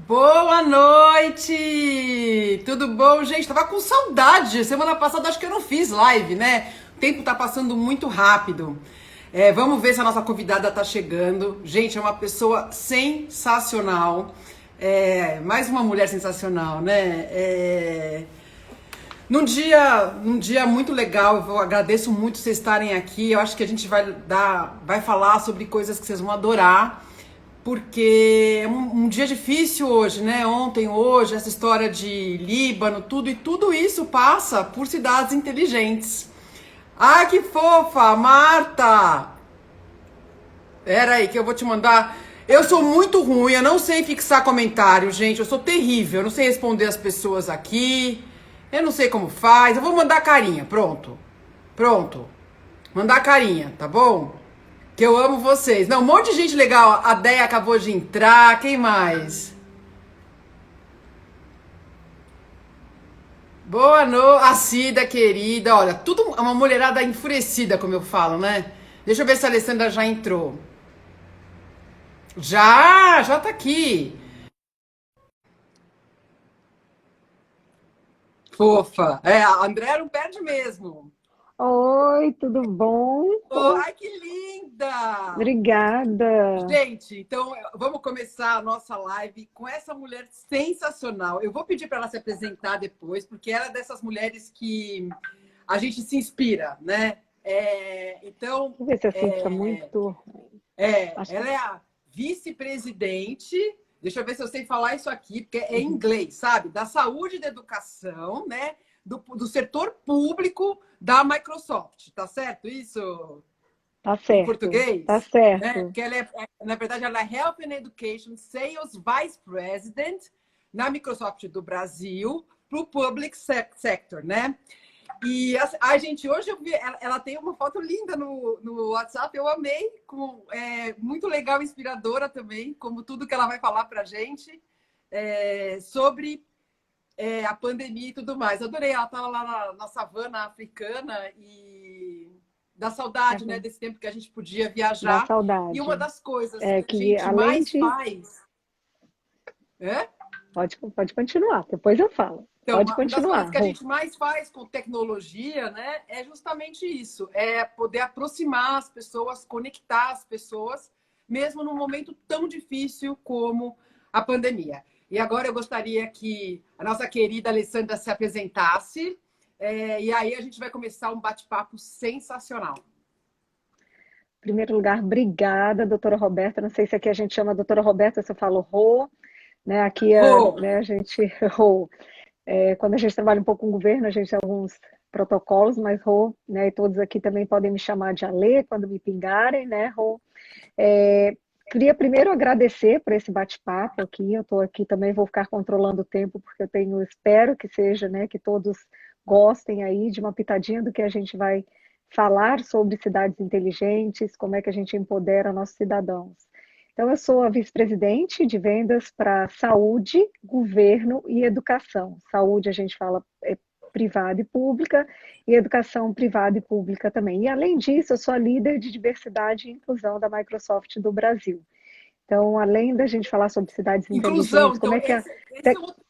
Boa noite! Tudo bom, gente? Tava com saudade. Semana passada acho que eu não fiz live, né? O tempo tá passando muito rápido. Vamos ver se a nossa convidada tá chegando. Gente, é uma pessoa sensacional. Mais uma mulher sensacional, né? Num dia muito legal, agradeço muito vocês estarem aqui. Eu acho que a gente vai falar sobre coisas que vocês vão adorar, porque é um dia difícil hoje, né? Ontem, hoje, essa história de Líbano, tudo, e tudo isso passa por cidades inteligentes. Ah, que fofa, Marta! Pera aí, que eu vou te mandar. Eu sou muito ruim, eu não sei fixar comentário, gente. Eu sou terrível, eu não sei responder as pessoas aqui. Eu não sei como faz. Eu vou mandar carinha, pronto. Pronto. Mandar carinha, tá bom? Que eu amo vocês. Não, um monte de gente legal. A Déia acabou de entrar. Quem mais? Boa noite. A Cida, querida. Olha, tudo uma mulherada enfurecida, como eu falo, né? Deixa eu ver se a Alessandra já entrou. Já tá aqui. Fofa. A André não perde mesmo. Oi, tudo bom? Oh, ai, que linda! Obrigada. Gente, então vamos começar a nossa live com essa mulher sensacional. Eu vou pedir para ela se apresentar depois, porque ela é dessas mulheres que a gente se inspira, né? Então, Deixa eu ver se assim fica muito. Acho que ela é a vice-presidente. Deixa eu ver se eu sei falar isso aqui, porque é em inglês, sabe? Da saúde e da educação, né? Do setor público da Microsoft, tá certo isso? tá Em certo, tá português, né? certo. Porque na verdade, ela é Health and Education Sales Vice President na Microsoft do Brasil para o Public Sector, né? E a gente, hoje eu vi, ela tem uma foto linda no WhatsApp, eu amei, muito legal, inspiradora também, como tudo que ela vai falar para a gente sobre a pandemia e tudo mais. Adorei, ela estava lá na savana africana e dá saudade, né, É, desse tempo que a gente podia dá viajar. E uma saudade. das coisas É que a que gente além mais de. faz, é? Pode continuar, depois eu falo. Então, Pode uma das coisas continuar, que a Rô. gente mais faz com tecnologia, né, é justamente isso, é poder aproximar as pessoas, conectar as pessoas, mesmo num momento tão difícil como a pandemia. E agora eu gostaria que a nossa querida Alessandra se apresentasse, e aí a gente vai começar um bate-papo sensacional. Em primeiro lugar, obrigada, doutora Roberta. Não sei se aqui a gente chama doutora Roberta, se eu falo Rô, né? Aqui Rô, né, a gente, Rô. Quando a gente trabalha um pouco com o governo, a gente tem alguns protocolos, mas Rô, né, e todos aqui também podem me chamar de Alê quando me pingarem, né, Rô? É, Queria primeiro agradecer por esse bate-papo aqui. Eu estou aqui também, vou ficar controlando o tempo, porque eu tenho, espero que seja, né, que todos gostem aí de uma pitadinha do que a gente vai falar sobre cidades inteligentes, como é que a gente empodera nossos cidadãos. Então, eu sou a vice-presidente de vendas para saúde, governo e educação. Saúde, a gente fala privada e pública, e educação privada e pública também. E, além disso, eu sou a líder de diversidade e inclusão da Microsoft do Brasil. Então, além da gente falar sobre cidades inclusão. inteligentes, como Então, é que esse é outro.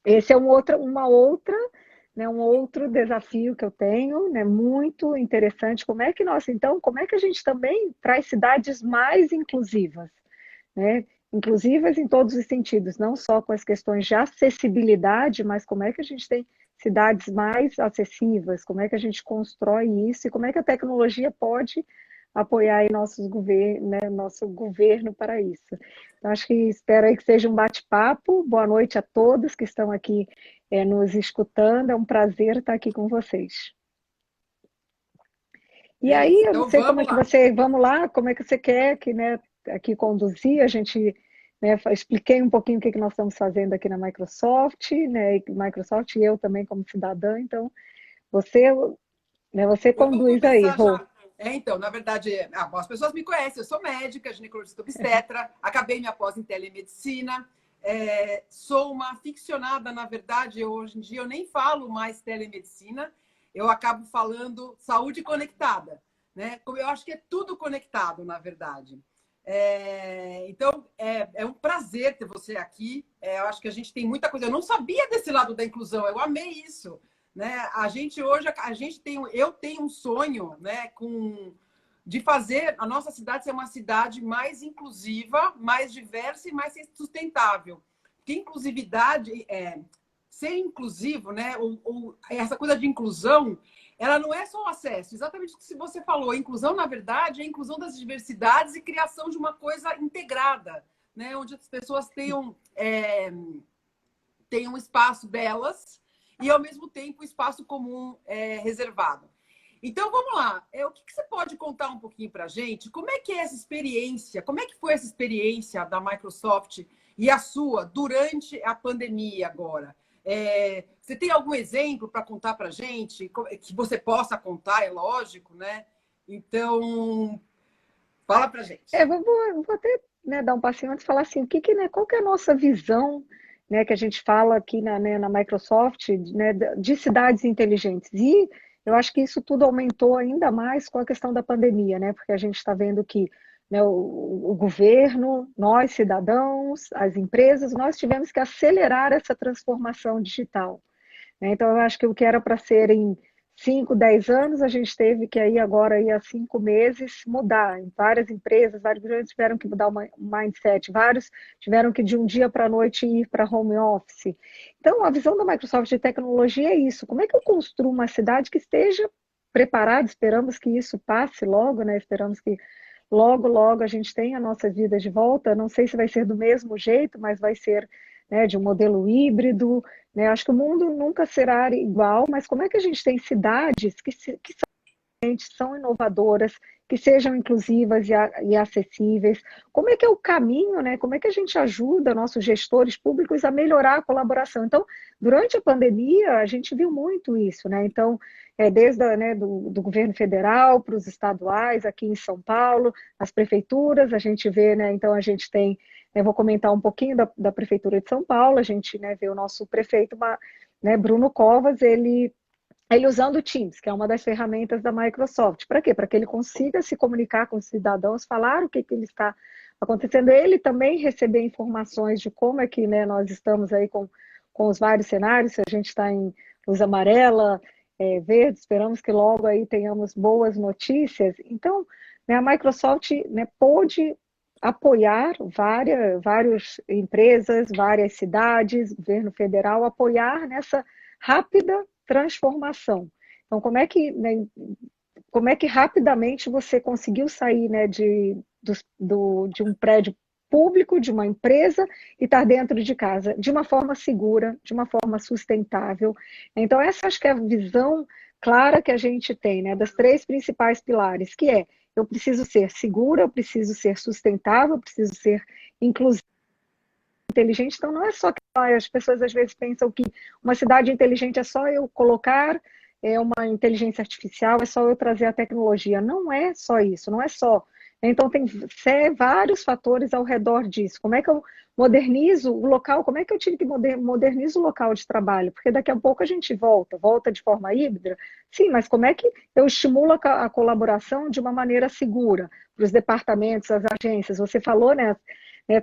esse é uma outra, né, um outro desafio que eu tenho, né, muito interessante. Como é que nós, então, como é que a gente também traz cidades mais inclusivas, né? Inclusivas em todos os sentidos, não só com as questões de acessibilidade, mas como é que a gente tem cidades mais acessíveis, como é que a gente constrói isso e como é que a tecnologia pode apoiar aí né, nosso governo para isso. Então, acho que espero aí que seja um bate-papo. Boa noite a todos que estão aqui nos escutando. É um prazer estar aqui com vocês. E aí, Beleza, eu não então sei como é vamos que lá. você, vamos lá, como é que você quer que, né, aqui conduzir, a gente, né, expliquei um pouquinho o que que nós estamos fazendo aqui na Microsoft, né, e Microsoft e eu também como cidadã, então você, né, você Eu vou conduz aí, começar Rô. já. Então, na verdade, bom, as pessoas me conhecem, eu sou médica, ginecologista obstetra, acabei minha pós em telemedicina, sou uma aficionada, na verdade, hoje em dia eu nem falo mais telemedicina, eu acabo falando saúde conectada, né? Eu acho que é tudo conectado, na verdade. Então, é um prazer ter você aqui. Eu acho que a gente tem muita coisa. Eu não sabia desse lado da inclusão, eu amei isso. Né? A gente hoje, eu tenho um sonho, né, de fazer a nossa cidade ser uma cidade mais inclusiva, mais diversa e mais sustentável. Porque inclusividade, ser inclusivo, né, essa coisa de inclusão, ela não é só o acesso, exatamente o que você falou. A inclusão, na verdade, é a inclusão das diversidades e criação de uma coisa integrada, né, onde as pessoas tenham um espaço delas e, ao mesmo tempo, um espaço comum reservado. Então, vamos lá. O que você pode contar um pouquinho para a gente? Como é que é essa experiência? Como é que foi essa experiência da Microsoft e a sua durante a pandemia agora? Você tem algum exemplo para contar para a gente? Que você possa contar, é lógico, né? Então, fala para a gente. Vou até, né, dar um passinho antes e falar assim, né, qual que é a nossa visão, né, que a gente fala aqui na Microsoft, né, de cidades inteligentes. E eu acho que isso tudo aumentou ainda mais com a questão da pandemia, né, porque a gente está vendo que, né, o governo, nós cidadãos, as empresas, nós tivemos que acelerar essa transformação digital, né? Então, eu acho que o que era para ser em 5, 10 anos, a gente teve que aí agora, aí, há 5 meses, mudar. Em várias empresas, vários grandes tiveram que mudar o mindset, vários tiveram que de um dia para a noite ir para home office. Então, a visão da Microsoft de tecnologia é isso. Como é que eu construo uma cidade que esteja preparada? Esperamos que isso passe logo, né? Esperamos que logo, logo a gente tenha a nossa vida de volta. Não sei se vai ser do mesmo jeito, mas vai ser, né, de um modelo híbrido, né? Acho que o mundo nunca será igual, mas como é que a gente tem cidades que são inovadoras, que sejam inclusivas e acessíveis? Como é que é o caminho, né? Como é que a gente ajuda nossos gestores públicos a melhorar a colaboração? Então, durante a pandemia, a gente viu muito isso, né? Então, desde né, do governo federal para os estaduais, aqui em São Paulo, as prefeituras, a gente vê, né? Então, a gente tem, eu vou comentar um pouquinho da Prefeitura de São Paulo, a gente, né, vê o nosso prefeito, né, Bruno Covas, ele usando o Teams, que é uma das ferramentas da Microsoft. Para quê? Para que ele consiga se comunicar com os cidadãos, falar o que ele está acontecendo. Ele também receber informações de como é que, né, nós estamos aí com os vários cenários, se a gente está em luz amarela, verde, esperamos que logo aí tenhamos boas notícias. Então, né, a Microsoft, né, pôde apoiar várias empresas, várias cidades, governo federal, apoiar nessa rápida transformação. Então, como é que, né, como é que rapidamente você conseguiu sair, né, de um prédio público, de uma empresa, e estar dentro de casa, de uma forma segura, de uma forma sustentável? Então, essa acho que é a visão clara que a gente tem, né, das 3 principais pilares, que é: eu preciso ser segura, eu preciso ser sustentável, eu preciso ser inclusiva, inteligente. Então, não é só que as pessoas às vezes pensam que uma cidade inteligente é só eu colocar uma inteligência artificial, é só eu trazer a tecnologia. Não é só isso, não é só. Então, tem vários fatores ao redor disso. Como é que eu modernizo o local? Como é que eu tive que modernizo o local de trabalho? Porque daqui a pouco a gente volta de forma híbrida. Sim, mas como é que eu estimulo a colaboração de uma maneira segura para os departamentos, as agências? Você falou, né,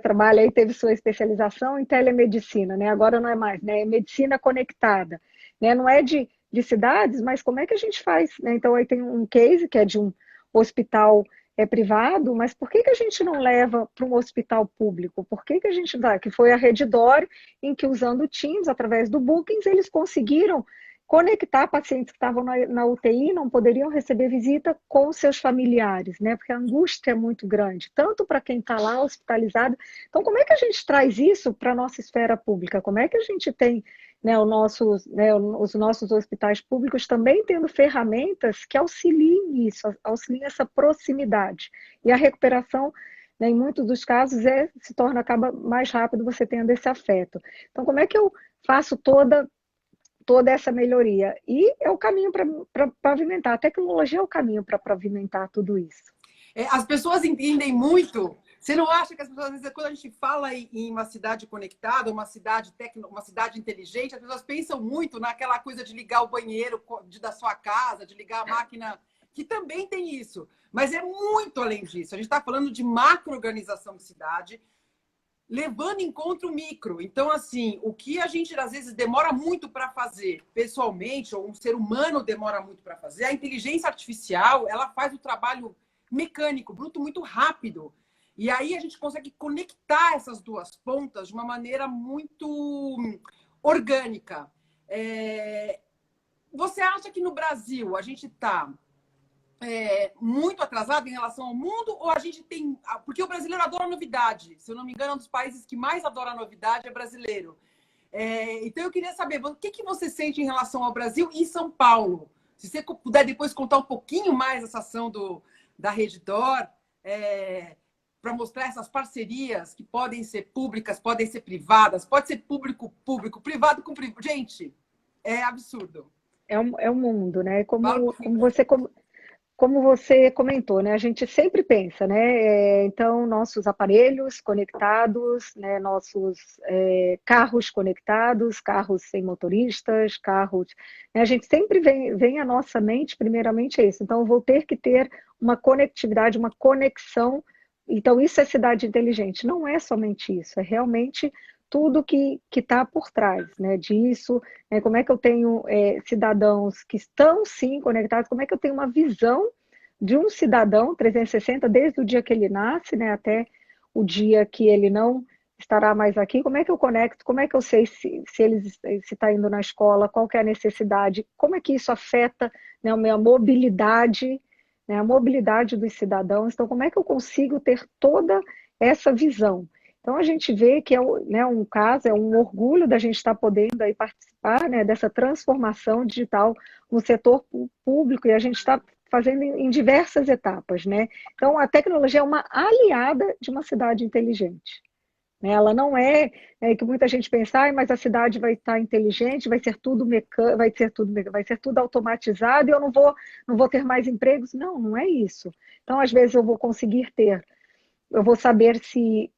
trabalha aí, teve sua especialização em telemedicina, né? Agora não é mais, né? É medicina conectada, né? Não é de cidades, mas como é que a gente faz, né? Então aí tem um case que é de um hospital privado, mas por que a gente não leva para um hospital público? Por que a gente dá? Que foi a Redditor, em que usando o Teams, através do Bookings, eles conseguiram conectar pacientes que estavam na UTI, não poderiam receber visita, com seus familiares, né? Porque a angústia é muito grande, tanto para quem está lá hospitalizado. Então, como é que a gente traz isso para a nossa esfera pública? Como é que a gente tem, né, os nossos hospitais públicos também tendo ferramentas que auxiliem isso, auxiliem essa proximidade? E a recuperação, né, em muitos dos casos, acaba mais rápido você tendo esse afeto. Então, como é que eu faço toda essa melhoria? E é o caminho para pavimentar. A tecnologia é o caminho para pavimentar tudo isso. As pessoas entendem muito. Você não acha que as pessoas, às vezes, quando a gente fala em uma cidade conectada, uma cidade inteligente, as pessoas pensam muito naquela coisa de ligar o banheiro da sua casa, de ligar a máquina que também tem isso. Mas é muito além disso. A gente está falando de macro-organização de cidade, levando em conta o micro. Então, assim, o que a gente às vezes demora muito para fazer pessoalmente, ou um ser humano demora muito para fazer, a inteligência artificial, ela faz o trabalho mecânico, bruto, muito rápido. E aí a gente consegue conectar essas duas pontas de uma maneira muito orgânica. Você acha que no Brasil a gente está muito atrasado em relação ao mundo, ou a gente tem... Porque o brasileiro adora novidade. Se eu não me engano, um dos países que mais adora novidade é brasileiro. Então, eu queria saber, o que você sente em relação ao Brasil e São Paulo? Se você puder depois contar um pouquinho mais essa ação da Redditor, para mostrar essas parcerias que podem ser públicas, podem ser privadas, pode ser público, privado com privado. Gente, é absurdo. É um mundo, né? Fala um Como, pouquinho como pra você, como você comentou, né? A gente sempre pensa, né? Então, nossos aparelhos conectados, né? Nossos carros conectados, carros sem motoristas, carros. Né? A gente sempre vem à nossa mente, primeiramente, é isso. Então, eu vou ter que ter uma conectividade, uma conexão. Então, isso é cidade inteligente. Não é somente isso, é realmente tudo que está por trás, né, disso, né, como é que eu tenho cidadãos que estão, sim, conectados, como é que eu tenho uma visão de um cidadão 360 desde o dia que ele nasce, né, até o dia que ele não estará mais aqui, como é que eu conecto, como é que eu sei se ele está indo na escola, qual que é a necessidade, como é que isso afeta, né, a minha mobilidade, né, a mobilidade dos cidadãos, então como é que eu consigo ter toda essa visão? Então, a gente vê que né, um caso, é um orgulho da gente estar podendo aí participar, né, dessa transformação digital no setor público, e a gente está fazendo em diversas etapas, né? Então, a tecnologia é uma aliada de uma cidade inteligente. Né? Ela não que muita gente pensa, mas a cidade vai estar inteligente, vai ser tudo mecânico, vai ser tudo automatizado e eu não vou ter mais empregos. Não, não é isso. Então, às vezes, eu vou saber se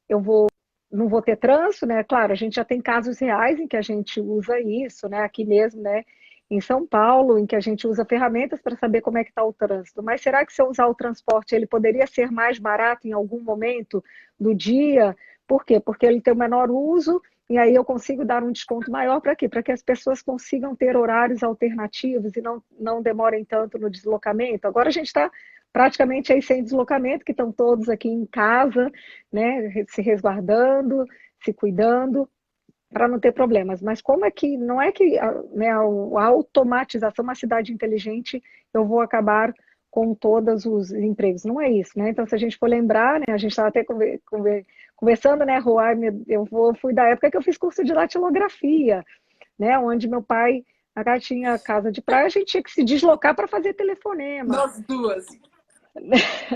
não vou ter trânsito, né? Claro, a gente já tem casos reais em que a gente usa isso, né? Aqui mesmo, né? Em São Paulo, em que a gente usa ferramentas para saber como é que está o trânsito. Mas será que se eu usar o transporte, ele poderia ser mais barato em algum momento do dia? Por quê? Porque ele tem o menor uso e aí eu consigo dar um desconto maior para quê? Para que as pessoas consigam ter horários alternativos e não demorem tanto no deslocamento. Agora a gente está praticamente aí sem deslocamento, que estão todos aqui em casa, né, se resguardando, se cuidando, para não ter problemas. Mas como é que, não é que né, a automatização, uma cidade inteligente, eu vou acabar com todos os empregos. Não é isso, né? Então, se a gente for lembrar, né, a gente estava até conversando, né, Roar, fui da época que eu fiz curso de datilografia, né, onde meu pai, a tinha casa de praia, a gente tinha que se deslocar para fazer telefonema. nós duas.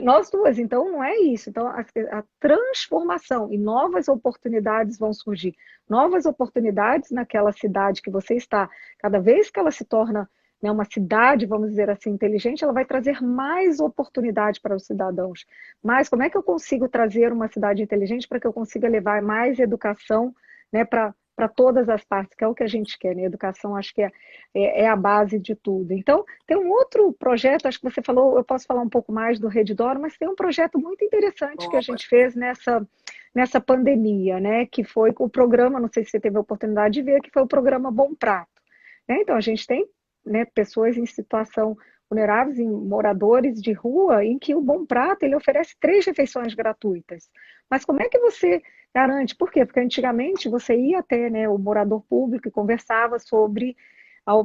Nós duas, então não é isso. Então a transformação e novas oportunidades vão surgir. Novas oportunidades naquela cidade que você está. Cada vez que ela se torna, né, uma cidade, vamos dizer assim, inteligente, ela vai trazer mais oportunidade para os cidadãos. Mas como é que eu consigo trazer uma cidade inteligente para que eu consiga levar mais educação, né, para todas as partes, que é o que a gente quer, né? Educação acho que é a base de tudo. Então, tem um outro projeto, acho que você falou, eu posso falar um pouco mais do Redditor, mas tem um projeto muito interessante que a gente fez nessa pandemia, né? Que foi o programa, não sei se você teve a oportunidade de ver, que foi o programa Bom Prato. Né? Então, a gente tem, né, pessoas em situação vulneráveis, em moradores de rua, em que o Bom Prato ele oferece 3 refeições gratuitas. Mas como é que você garante? Por quê? Porque antigamente você ia até, né, o morador público e conversava sobre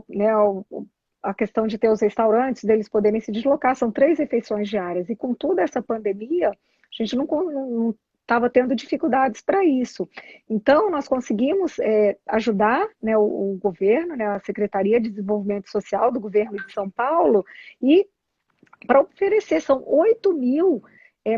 né, a questão de ter os restaurantes, deles poderem se deslocar, são 3 refeições diárias. E com toda essa pandemia, a gente não estava tendo dificuldades para isso. Então, nós conseguimos ajudar, né, o governo, né, a Secretaria de Desenvolvimento Social do governo de São Paulo, e para oferecer, são 8.000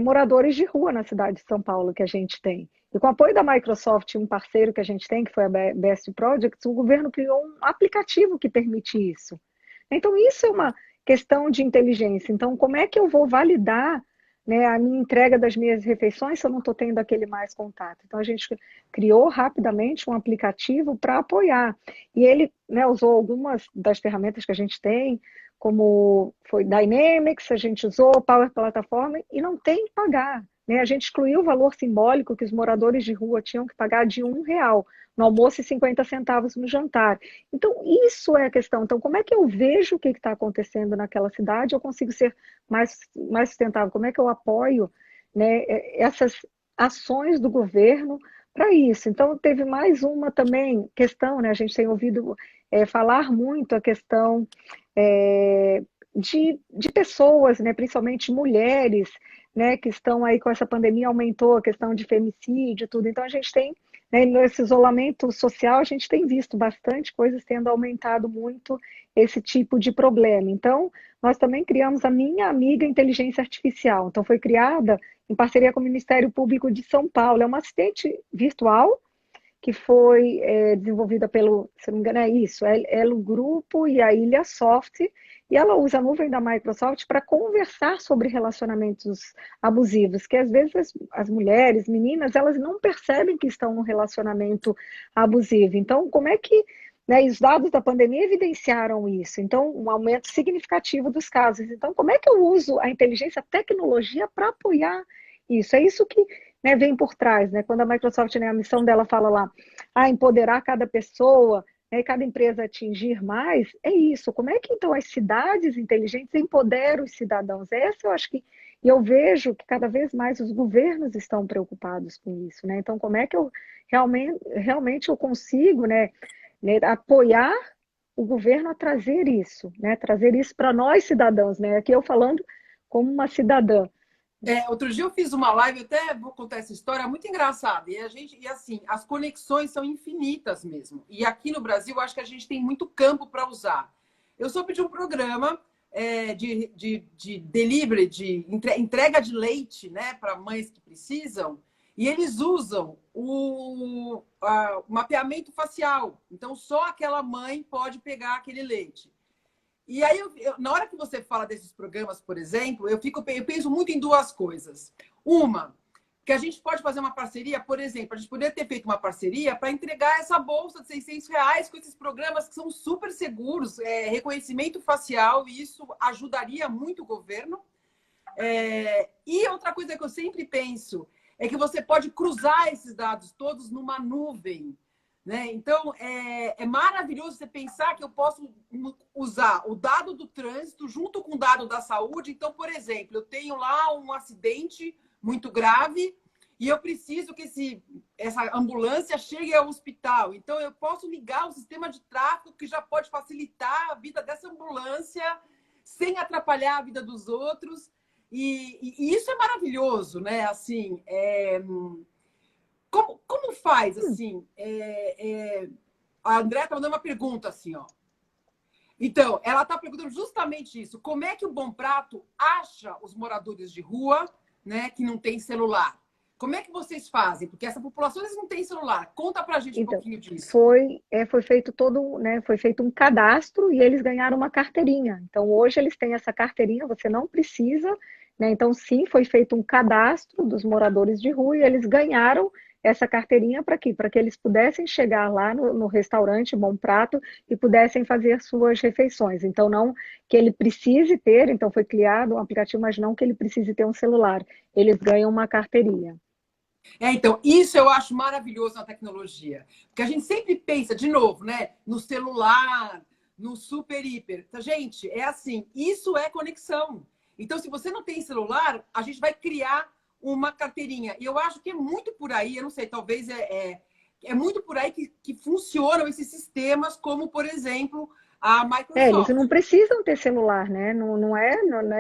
moradores de rua na cidade de São Paulo que a gente tem. E com o apoio da Microsoft, um parceiro que a gente tem, que foi a Best Projects, o governo criou um aplicativo que permite isso. Então, isso é uma questão de inteligência. Então, como é que eu vou validar, né, a minha entrega das minhas refeições se eu não estou tendo aquele mais contato? Então, a gente criou rapidamente um aplicativo para apoiar. E ele, né, usou algumas das ferramentas que a gente tem, como foi Dynamics, a gente usou Power Platform e não tem que pagar. Né? A gente excluiu o valor simbólico que os moradores de rua tinham que pagar de R$ 1 no almoço e 50 centavos no jantar. Então, isso é a questão. Então, como é que eu vejo o que está acontecendo naquela cidade? Eu consigo ser mais sustentável? Como é que eu apoio, né, essas ações do governo para isso? Então, teve mais uma também questão, né? A gente tem ouvido falar muito a questão é, de pessoas, né, principalmente mulheres, né, que estão aí com essa pandemia, aumentou a questão de femicídio e tudo. Então, a gente tem, né, nesse isolamento social, a gente tem visto bastante coisas tendo aumentado muito esse tipo de problema. Então, nós também criamos a Minha Amiga Inteligência Artificial. Então, foi criada em parceria com o Ministério Público de São Paulo. É uma assistente virtual que foi desenvolvida pelo, se não me engano, é isso, Elo Grupo e a Ilha Soft, e ela usa a nuvem da Microsoft para conversar sobre relacionamentos abusivos, que às vezes as mulheres, meninas, elas não percebem que estão num relacionamento abusivo. Então, como é que, né, os dados da pandemia evidenciaram isso? Então, um aumento significativo dos casos. Então, como é que eu uso a inteligência, a tecnologia para apoiar isso? É isso que, né, vem por trás, né? Quando a Microsoft, né, a missão dela fala lá, empoderar cada pessoa, né, cada empresa atingir mais, é isso. Como é que então as cidades inteligentes empoderam os cidadãos? Essa eu acho que, e eu vejo que cada vez mais os governos estão preocupados com isso, né? Então, como é que eu realmente eu consigo, né, apoiar o governo a trazer isso, né? Trazer isso para nós cidadãos, né? Aqui eu falando como uma cidadã. Outro dia eu fiz uma live, eu até vou contar essa história, muito engraçada. E assim, as conexões são infinitas mesmo. E aqui no Brasil, eu acho que a gente tem muito campo para usar. Eu soube de um programa de delivery, de entrega de leite, né, para mães que precisam, e eles usam o mapeamento facial. Então, só aquela mãe pode pegar aquele leite. E aí, na hora que você fala desses programas, por exemplo, eu penso muito em duas coisas. Uma, que a gente pode fazer uma parceria, por exemplo, a gente poderia ter feito uma parceria para entregar essa bolsa de R$ 600 com esses programas que são super seguros, reconhecimento facial, e isso ajudaria muito o governo. E outra coisa que eu sempre penso é que você pode cruzar esses dados todos numa nuvem. Né? Então, é maravilhoso você pensar que eu posso usar o dado do trânsito junto com o dado da saúde. Então, por exemplo, eu tenho lá um acidente muito grave e eu preciso que essa ambulância chegue ao hospital. Então, eu posso ligar o sistema de tráfego que já pode facilitar a vida dessa ambulância sem atrapalhar a vida dos outros. E isso é maravilhoso, né? Assim, como faz, assim? A André está mandando uma pergunta, assim, ó. Então, ela está perguntando justamente isso. Como é que o Bom Prato acha os moradores de rua, né, que não tem celular? Como é que vocês fazem? Porque essa população eles não tem celular. Conta pra gente um pouquinho disso. Foi feito foi feito um cadastro e eles ganharam uma carteirinha. Então, hoje eles têm essa carteirinha, você não precisa, né? Então, sim, foi feito um cadastro dos moradores de rua e eles ganharam essa carteirinha para quê? Para que eles pudessem chegar lá no restaurante Bom Prato e pudessem fazer suas refeições. Então, não que ele precise ter, então foi criado um aplicativo, mas não que ele precise ter um celular. Eles ganham uma carteirinha. Então, isso eu acho maravilhoso na tecnologia. Porque a gente sempre pensa, de novo, né, no celular, no super hiper. Então, gente, é assim, isso é conexão. Então, se você não tem celular, a gente vai criar uma carteirinha. E eu acho que é muito por aí, eu não sei, talvez é muito por aí que funcionam esses sistemas, como, por exemplo, a Eles Microsoft. não precisam ter celular, né?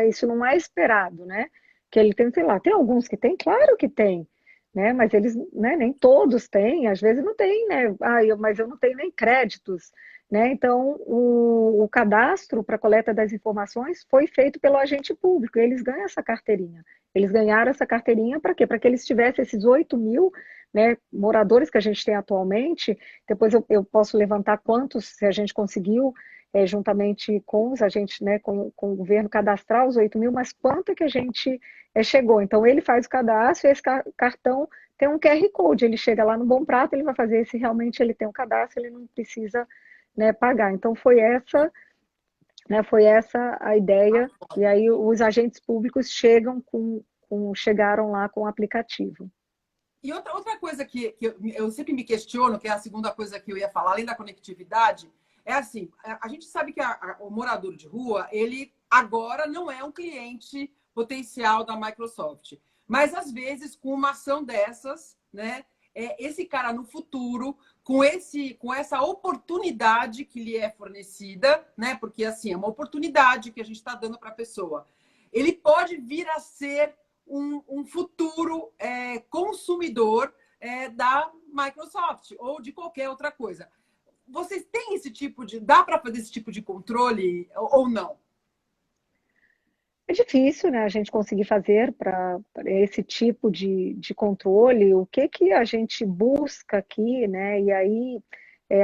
Isso não é esperado, né? Que ele tem, sei lá, tem alguns que tem, claro que tem, né? Mas eles, né, nem todos têm, às vezes não tem, né? Mas eu não tenho nem créditos, né? Então, o cadastro para coleta das informações foi feito pelo agente público, e eles ganham essa carteirinha. Eles ganharam essa carteirinha para quê? Para que eles tivessem esses 8.000, né, moradores que a gente tem atualmente. Depois eu posso levantar quantos, se a gente conseguiu juntamente com os agentes, né, com o governo, cadastrar os 8.000, mas quanto é que a gente chegou? Então, ele faz o cadastro e esse cartão tem um QR Code, ele chega lá no Bom Prato, ele vai fazer, se realmente ele tem um cadastro, ele não precisa, né, pagar. Então, foi né? Foi essa a ideia, e aí os agentes públicos chegaram lá com o aplicativo. E outra coisa que eu sempre me questiono, que é a segunda coisa que eu ia falar, além da conectividade, é assim, a gente sabe que o morador de rua, ele agora não é um cliente potencial da Microsoft. Mas, às vezes, com uma ação dessas, né, esse cara no futuro, com essa oportunidade que lhe é fornecida, né, porque, assim, é uma oportunidade que a gente está dando para a pessoa, ele pode vir a ser um futuro consumidor da Microsoft ou de qualquer outra coisa. Vocês têm esse tipo de... Dá para fazer esse tipo de controle ou não? É difícil, né, a gente conseguir fazer para esse tipo de controle, o que a gente busca aqui, né, e aí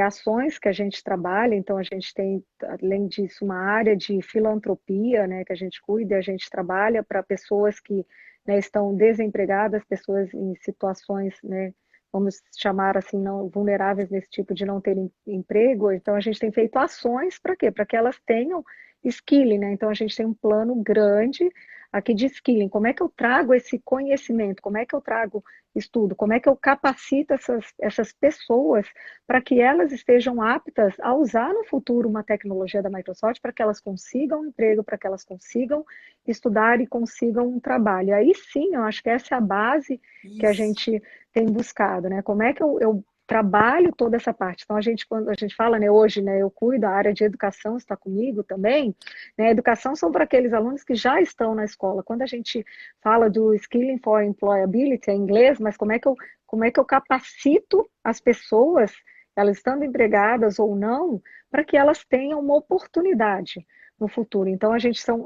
ações que a gente trabalha, então a gente tem, além disso, uma área de filantropia, né, que a gente cuida, a gente trabalha para pessoas que, né, estão desempregadas, pessoas em situações, né, vamos chamar assim, não vulneráveis nesse tipo de não terem emprego, então a gente tem feito ações para quê? Para que elas tenham skilling, né? Então a gente tem um plano grande aqui de skilling. Como é que eu trago esse conhecimento? Como é que eu trago estudo? Como é que eu capacito essas pessoas para que elas estejam aptas a usar no futuro uma tecnologia da Microsoft para que elas consigam um emprego, para que elas consigam estudar e consigam um trabalho. Aí sim, eu acho que essa é a base que a Isso. gente tem buscado, né? Como é que eu trabalho toda essa parte. Então, quando a gente fala, né, hoje, né, eu cuido, a área de educação está comigo também, né, educação são para aqueles alunos que já estão na escola. Quando a gente fala do Skilling for Employability, é em inglês, mas como é que eu capacito as pessoas, elas estando empregadas ou não, para que elas tenham uma oportunidade no futuro. Então,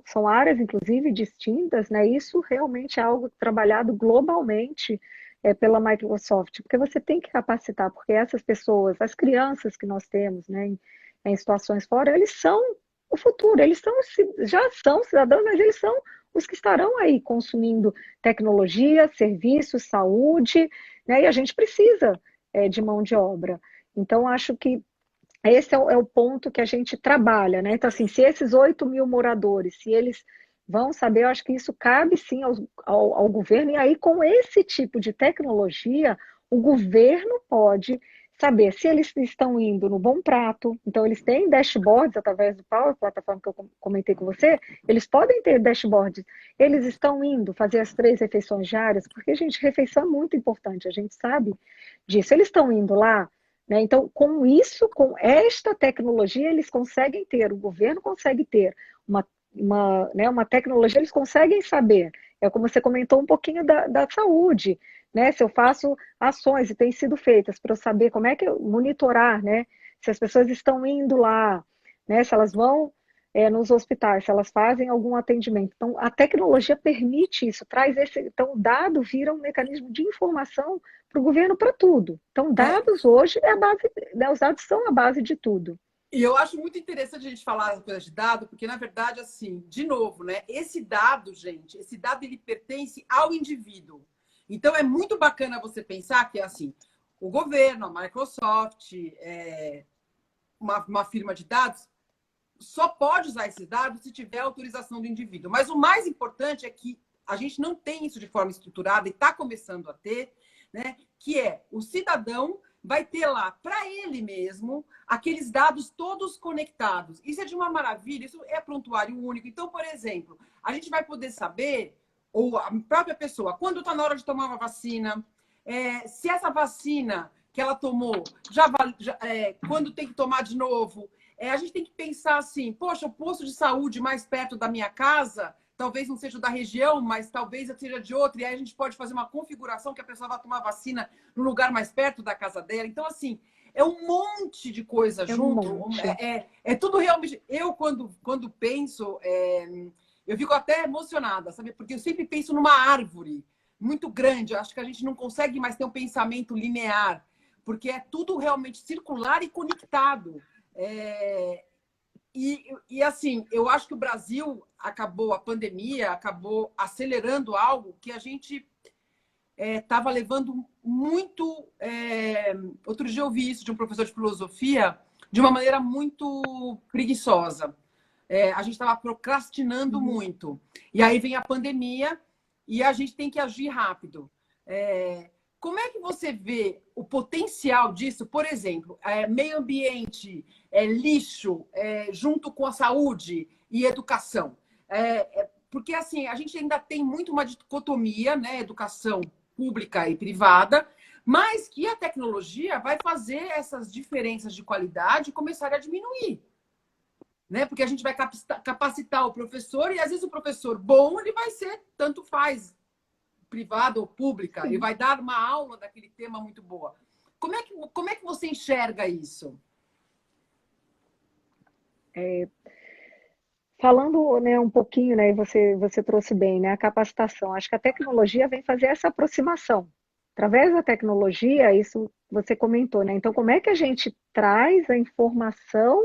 são áreas, inclusive, distintas, né? Isso realmente é algo trabalhado globalmente pela Microsoft, porque você tem que capacitar, porque essas pessoas, as crianças que nós temos, né, em situações fora, eles são o futuro, já são cidadãos, mas eles são os que estarão aí consumindo tecnologia, serviços, saúde, né, e a gente precisa de mão de obra. Então, acho que esse é o ponto que a gente trabalha, né? Então, assim, se esses 8 mil moradores, se eles vão saber, eu acho que isso cabe sim ao governo, e aí com esse tipo de tecnologia, o governo pode saber se eles estão indo no bom prato, então eles têm dashboards através do Power, plataforma que eu comentei com você, eles podem ter dashboards, eles estão indo fazer as 3 refeições diárias, porque, gente, refeição é muito importante, a gente sabe disso, eles estão indo lá, né? Então, com isso, com esta tecnologia, eles conseguem ter, o governo consegue ter uma tecnologia, eles conseguem saber. É como você comentou um pouquinho da saúde, né? Se eu faço ações e têm sido feitas para eu saber como é que eu monitorar, né? Se as pessoas estão indo lá, né? Se elas vão nos hospitais, se elas fazem algum atendimento. Então, a tecnologia permite isso, traz esse. Então, o dado vira um mecanismo de informação para o governo para tudo. Então, É, dados hoje é a base, né, os dados são a base de tudo. e eu acho muito interessante a gente falar as coisas de dado, porque, na verdade, assim, de novo, né? Esse dado, gente, esse dado ele pertence ao indivíduo. Então, é muito bacana você pensar que, assim, o governo, a Microsoft, uma firma de dados, só pode usar esses dados se tiver autorização do indivíduo. Mas o mais importante é que a gente não tem isso de forma estruturada e está começando a ter, né? Que é o cidadão vai ter lá para ele mesmo aqueles dados todos conectados. Isso é de uma maravilha, isso é prontuário único. Então, por exemplo, a gente vai poder saber, ou a própria pessoa, quando está na hora de tomar uma vacina, se essa vacina que ela tomou, quando tem que tomar de novo, a gente tem que pensar assim, poxa, o posto de saúde mais perto da minha casa, talvez não seja da região, mas talvez seja de outra, e aí a gente pode fazer uma configuração que a pessoa vai tomar vacina no lugar mais perto da casa dela. Então, assim, é um monte de coisa É um junto. monte. É tudo realmente... Eu, quando penso, eu fico até emocionada, sabe? Porque eu sempre penso numa árvore muito grande. Eu acho que a gente não consegue mais ter um pensamento linear, porque é tudo realmente circular e conectado. Assim, eu acho que o Brasil a pandemia acabou acelerando algo que a gente estava levando muito. Outro dia eu vi isso de um professor de filosofia de uma maneira muito preguiçosa. A gente estava procrastinando Uhum. muito. E aí vem a pandemia e a gente tem que agir rápido. Como é que você vê o potencial disso? Por exemplo, meio ambiente, lixo, junto com a saúde e educação. Porque assim, a gente ainda tem muito uma dicotomia, né? Educação pública e privada, mas que a tecnologia vai fazer essas diferenças de qualidade começarem a diminuir, né? Porque a gente vai capacitar o professor e às vezes o professor bom ele vai ser tanto faz privada ou pública, ele Sim. vai dar uma aula daquele tema muito boa. Como é que você enxerga isso? Falando, né, um pouquinho, né, você trouxe bem, né, a capacitação. Acho que a tecnologia vem fazer essa aproximação. Através da tecnologia, isso você comentou, né? Então, como é que a gente traz a informação,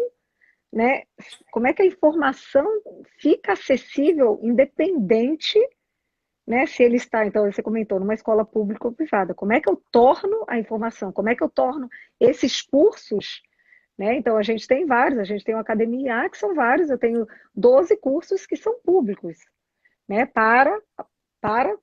né? Como é que a informação fica acessível, independente, né, se ele está, então, você comentou, numa escola pública ou privada. Como é que eu torno a informação? Como é que eu torno esses cursos, né? Então, a gente tem vários, a gente tem uma academia A, que são vários, eu tenho 12 cursos que são públicos, né? Para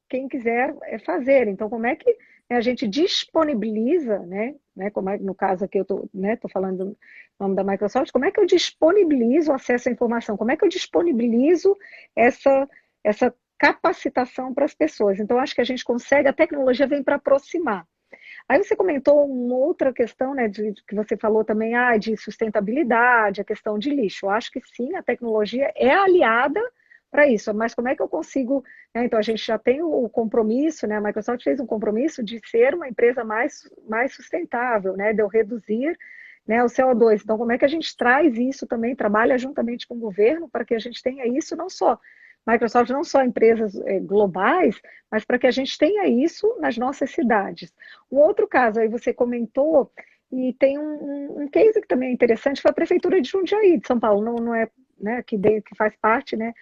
quem quiser fazer. Então, como é que, né, a gente disponibiliza, né, como é, no caso aqui eu estou, né, tô falando do nome da Microsoft, como é que eu disponibilizo o acesso à informação? Como é que eu disponibilizo essa capacitação para as pessoas? Então, acho que a gente consegue, a tecnologia vem para aproximar. Aí você comentou uma outra questão, né, que você falou também, de sustentabilidade, a questão de lixo. Eu acho que sim, a tecnologia é aliada para isso, mas como é que eu consigo, né, então a gente já tem o compromisso, né, a Microsoft fez um compromisso de ser uma empresa mais sustentável, né, de eu reduzir, né, o CO2. Então, como é que a gente traz isso também, trabalha juntamente com o governo para que a gente tenha isso, não só Microsoft, não só empresas globais, mas para que a gente tenha isso nas nossas cidades. Um outro caso, aí você comentou, e tem um case que também é interessante, foi a Prefeitura de Jundiaí, de São Paulo, não é, né, que faz parte, né,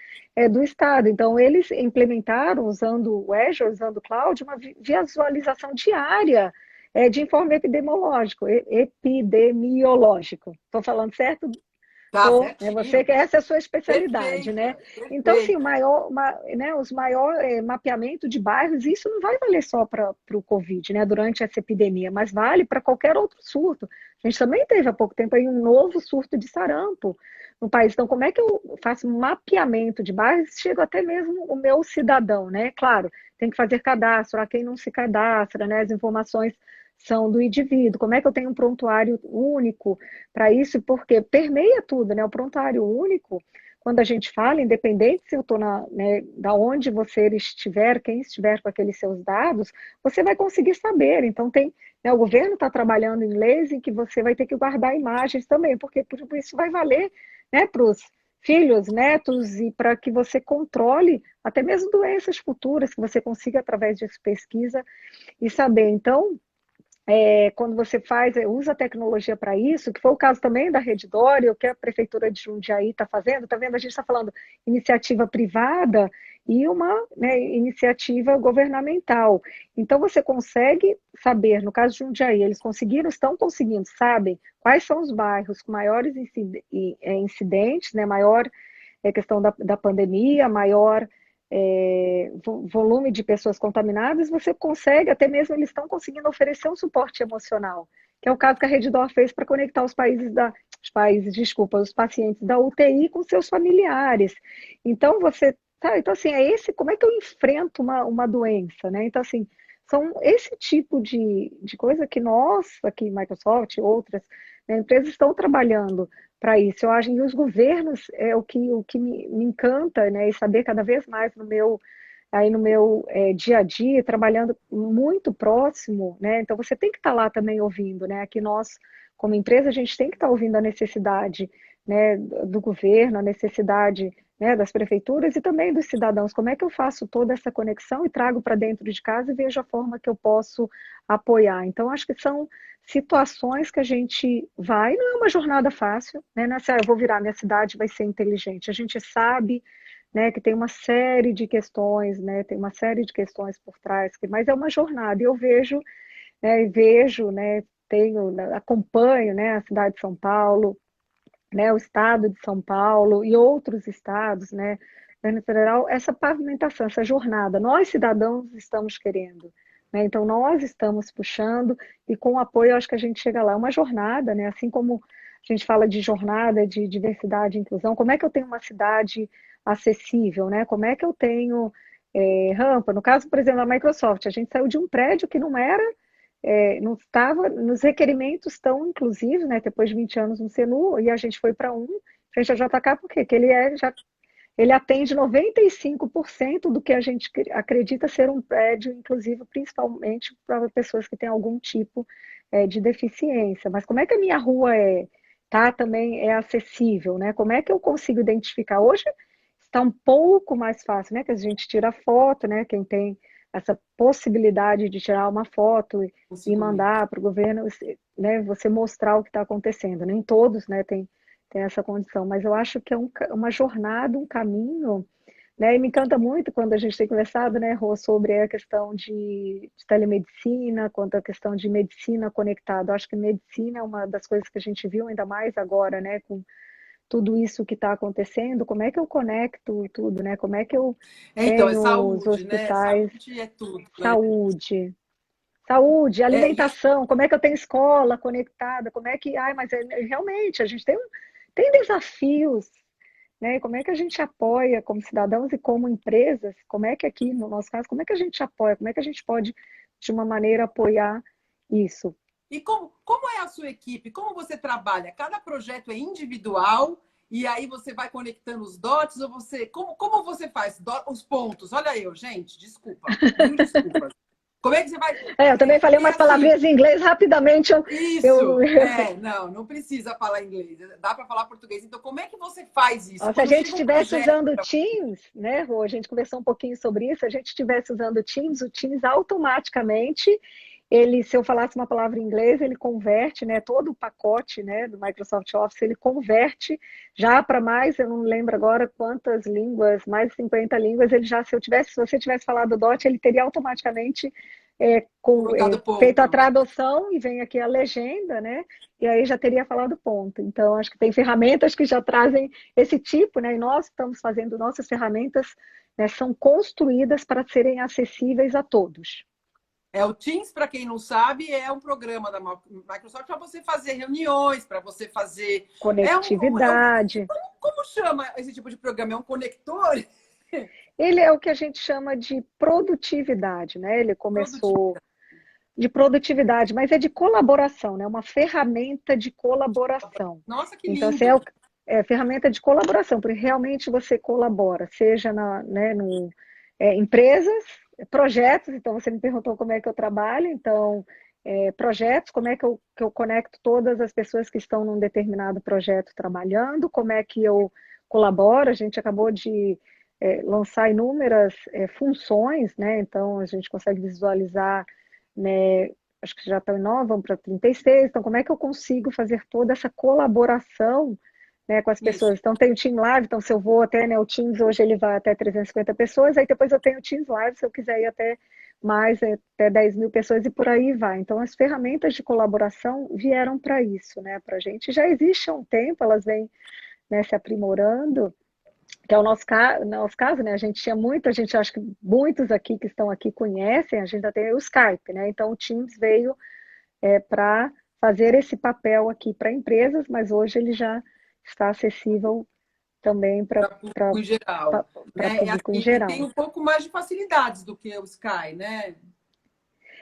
do Estado. Então, eles implementaram, usando o Azure, usando o Cloud, uma visualização diária de informe epidemiológico. Estou falando certo? Tá Tô, né? Você certinho. que essa é a sua especialidade, né? Perfeita, Então, assim, perfeita. né, os maior mapeamento de bairros, isso não vai valer só para o Covid, né? Durante essa epidemia, mas vale para qualquer outro surto. A gente também teve há pouco tempo aí um novo surto de sarampo no país. Então, como é que eu faço um mapeamento de bairros? Chego até mesmo o meu cidadão, né? Claro, tem que fazer cadastro, a quem não se cadastra, né? As informações são do indivíduo. Como é que eu tenho um prontuário único para isso? Porque permeia tudo, né? O prontuário único, quando a gente fala, independente se eu estou né, da onde você estiver, quem estiver com aqueles seus dados, você vai conseguir saber. Então tem, né, o governo está trabalhando em leis em que você vai ter que guardar imagens também, porque por isso vai valer, né, para os filhos, netos e para que você controle até mesmo doenças futuras que você consiga através disso pesquisa e saber. Então quando você usa a tecnologia para isso, que foi o caso também da Redditor, o que a Prefeitura de Jundiaí está fazendo, está vendo? A gente está falando iniciativa privada e uma, né, iniciativa governamental. Então você consegue saber, no caso de Jundiaí, eles conseguiram, estão conseguindo, sabem quais são os bairros com maiores incidentes, né, maior questão da pandemia, maior volume de pessoas contaminadas, você consegue, até mesmo eles estão conseguindo oferecer um suporte emocional, que é o caso que a Redditor fez para conectar os pacientes da UTI com seus familiares. Então então assim, como é que eu enfrento uma doença, né? Então assim, são esse tipo de coisa que nós, aqui Microsoft e outras, né, empresas estão trabalhando para isso. Eu acho que os governos é o que me encanta, né, e saber cada vez mais no meu dia a dia, trabalhando muito próximo, né? Então você tem que estar lá também ouvindo, né? Aqui nós, como empresa, a gente tem que estar ouvindo a necessidade, né, do governo, a necessidade, né, das prefeituras e também dos cidadãos. Como é que eu faço toda essa conexão e trago para dentro de casa e vejo a forma que eu posso apoiar? Então, acho que são situações que a gente vai, não é uma jornada fácil, né? Não é assim, eu vou virar, minha cidade vai ser inteligente. A gente sabe, né, que tem uma série de questões, né, tem uma série de questões por trás, mas é uma jornada, e eu vejo, né, acompanho, né, a cidade de São Paulo, né, o estado de São Paulo e outros estados, né, governo federal, essa pavimentação, essa jornada, nós cidadãos estamos querendo, né, então nós estamos puxando e com o apoio acho que a gente chega lá, é uma jornada, né, assim como a gente fala de jornada de diversidade e inclusão, como é que eu tenho uma cidade acessível, né, como é que eu tenho rampa, no caso, por exemplo, da Microsoft, a gente saiu de um prédio que não era não estava nos requerimentos tão inclusivos, né? Depois de 20 anos no Senu, e a gente foi para um, frente ao JK, por quê? Porque ele atende 95% do que a gente acredita ser um prédio inclusivo, principalmente para pessoas que têm algum tipo de deficiência. Mas como é que a minha rua também é acessível, né? Como é que eu consigo identificar? Hoje está um pouco mais fácil, né? Que a gente tira foto, né? Quem tem essa possibilidade de tirar uma foto e Consigo ver. mandar para o governo, né? Você mostrar o que está acontecendo. Nem todos, né? Tem essa condição, mas eu acho que é uma jornada, um caminho, né? E me encanta muito quando a gente tem conversado, né, Rô, sobre a questão de telemedicina, quanto a questão de medicina conectada. Eu acho que medicina é uma das coisas que a gente viu ainda mais agora, né, com tudo isso que está acontecendo, como é que eu conecto tudo, né? Como é que eu Então, é tenho os saúde, né? hospitais, Saúde é tudo, né? saúde, saúde, E alimentação, como é que eu tenho escola conectada, como é que, mas realmente a gente tem desafios, né? Como é que a gente apoia como cidadãos e como empresas? Como é que aqui, no nosso caso, como é que a gente apoia? Como é que a gente pode, de uma maneira, apoiar isso? como é a sua equipe? Como você trabalha? Cada projeto é individual e aí você vai conectando os dots ou você. Como você faz os pontos? Olha eu, gente, desculpa, mil desculpas. Como é que você vai. Eu também falei Porque umas assim, palavrinhas em inglês rapidamente. Eu, isso, não precisa falar inglês, dá para falar português. Então, como é que você faz isso? se a Quando gente chega um estivesse projeto. usando o Teams, né, Rô, a gente conversou um pouquinho sobre isso, se a gente estivesse usando o Teams automaticamente, se eu falasse uma palavra em inglês, ele converte, né, todo o pacote, né, do Microsoft Office, ele converte já para mais, eu não lembro agora quantas línguas, mais de 50 línguas, se você tivesse falado DOT, ele teria automaticamente Colocado feito a ponto. tradução e vem aqui a legenda, né? E aí já teria falado ponto. Então, acho que tem ferramentas que já trazem esse tipo, né? E nós estamos fazendo, nossas ferramentas, né, são construídas para serem acessíveis a todos. O Teams, para quem não sabe, é um programa da Microsoft para você fazer reuniões, para você fazer. Conectividade. Como chama esse tipo de programa? É um conector? Ele é o que a gente chama de produtividade, né? Ele começou Produtivo. de produtividade, mas é de colaboração, né? Uma ferramenta de colaboração. Nossa, que Então, assim, lindo! ferramenta de colaboração, porque realmente você colabora, seja empresas, projetos, então você me perguntou como é que eu trabalho, então, projetos, como é que eu conecto todas as pessoas que estão num determinado projeto trabalhando, como é que eu colaboro, a gente acabou de lançar inúmeras funções, né? Então a gente consegue visualizar, né? Acho que já estão em 9, vamos para 36. Então, como é que eu consigo fazer toda essa colaboração, né, com as Isso. pessoas? Então, tem o Team Live, então se eu vou até, né, o Teams hoje ele vai até 350 pessoas, aí depois eu tenho o Teams Live, se eu quiser ir até mais, até 10 mil pessoas e por aí vai. Então, as ferramentas de colaboração vieram para isso, né, para a gente. Já existe há um tempo, elas vêm, né, se aprimorando, que é o nosso caso, né? A gente tinha muita gente, acho que muitos aqui que estão aqui conhecem, a gente já tem o Skype, né? Então o Teams veio para fazer esse papel aqui para empresas, mas hoje ele já está acessível também Para público em geral. para Né? público em E tem geral. um pouco mais de facilidades do que o Sky, né?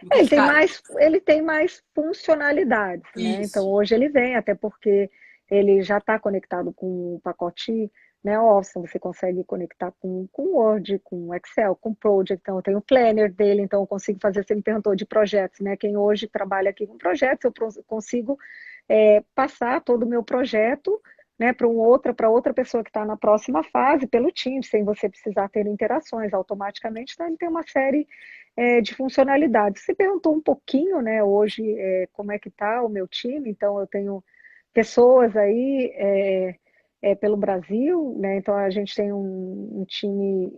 Do que o Skype. Ele tem mais funcionalidades, né? Então Isso. hoje ele vem, até porque ele já está conectado com o pacote, né, Office, então você consegue conectar com Word, com Excel, com Project, então eu tenho o Planner dele, então eu consigo fazer, você me perguntou de projetos, né? Quem hoje trabalha aqui com projetos, eu consigo passar todo o meu projeto, né, para outra pessoa que está na próxima fase pelo Teams, sem você precisar ter interações automaticamente, então ele tem uma série de funcionalidades. Você perguntou um pouquinho, né, hoje, como é que está o meu time, então eu tenho pessoas aí pelo Brasil, né, então a gente tem um time,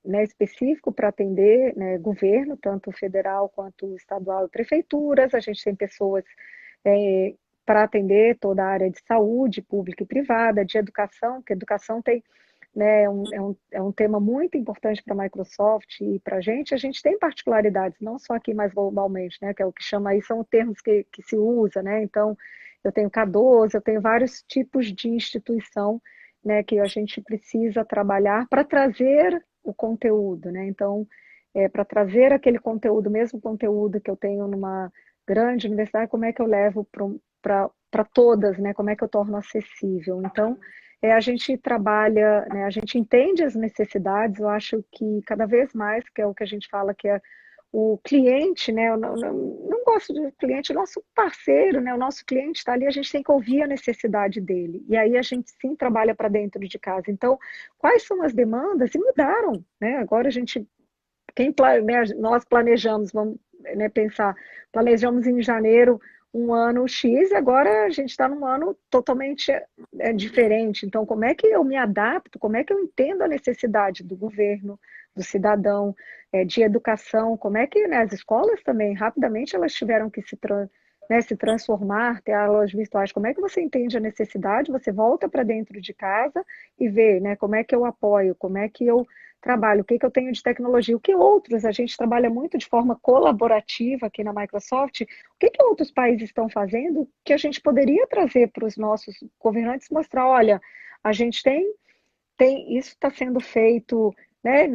né, específico para atender, né, governo, tanto federal quanto estadual e prefeituras, a gente tem pessoas é, para atender toda a área de saúde, pública e privada, de educação, que educação tem, né, é um tema muito importante para a Microsoft e para a gente tem particularidades, não só aqui, mas globalmente, né, que é o que chama aí, são termos que se usa, né, então eu tenho K12, eu tenho vários tipos de instituição, né, que a gente precisa trabalhar para trazer o conteúdo, né, então, para trazer aquele conteúdo, o mesmo conteúdo que eu tenho numa grande universidade, como é que eu levo para todas, né, como é que eu torno acessível, então, a gente trabalha, né, a gente entende as necessidades, eu acho que cada vez mais, que é o que a gente fala que é o cliente, né, eu não gosto de cliente, o nosso parceiro, né, o nosso cliente está ali, a gente tem que ouvir a necessidade dele, e aí a gente sim trabalha para dentro de casa. Então, quais são as demandas? E mudaram, né, agora a gente, né, nós planejamos, vamos, né, pensar, planejamos em janeiro um ano X, agora a gente está num ano totalmente diferente. Então, como é que eu me adapto? Como é que eu entendo a necessidade do governo, do cidadão, de educação? Como é que, né, as escolas também, rapidamente, elas tiveram que né, se transformar, ter aulas virtuais. Como é que você entende a necessidade? Você volta para dentro de casa e vê, né, como é que eu apoio, como é que eu trabalho, o que eu tenho de tecnologia, o que outros, a gente trabalha muito de forma colaborativa aqui na Microsoft, o que outros países estão fazendo que a gente poderia trazer para os nossos governantes, mostrar, olha, a gente tem isso está sendo feito, né,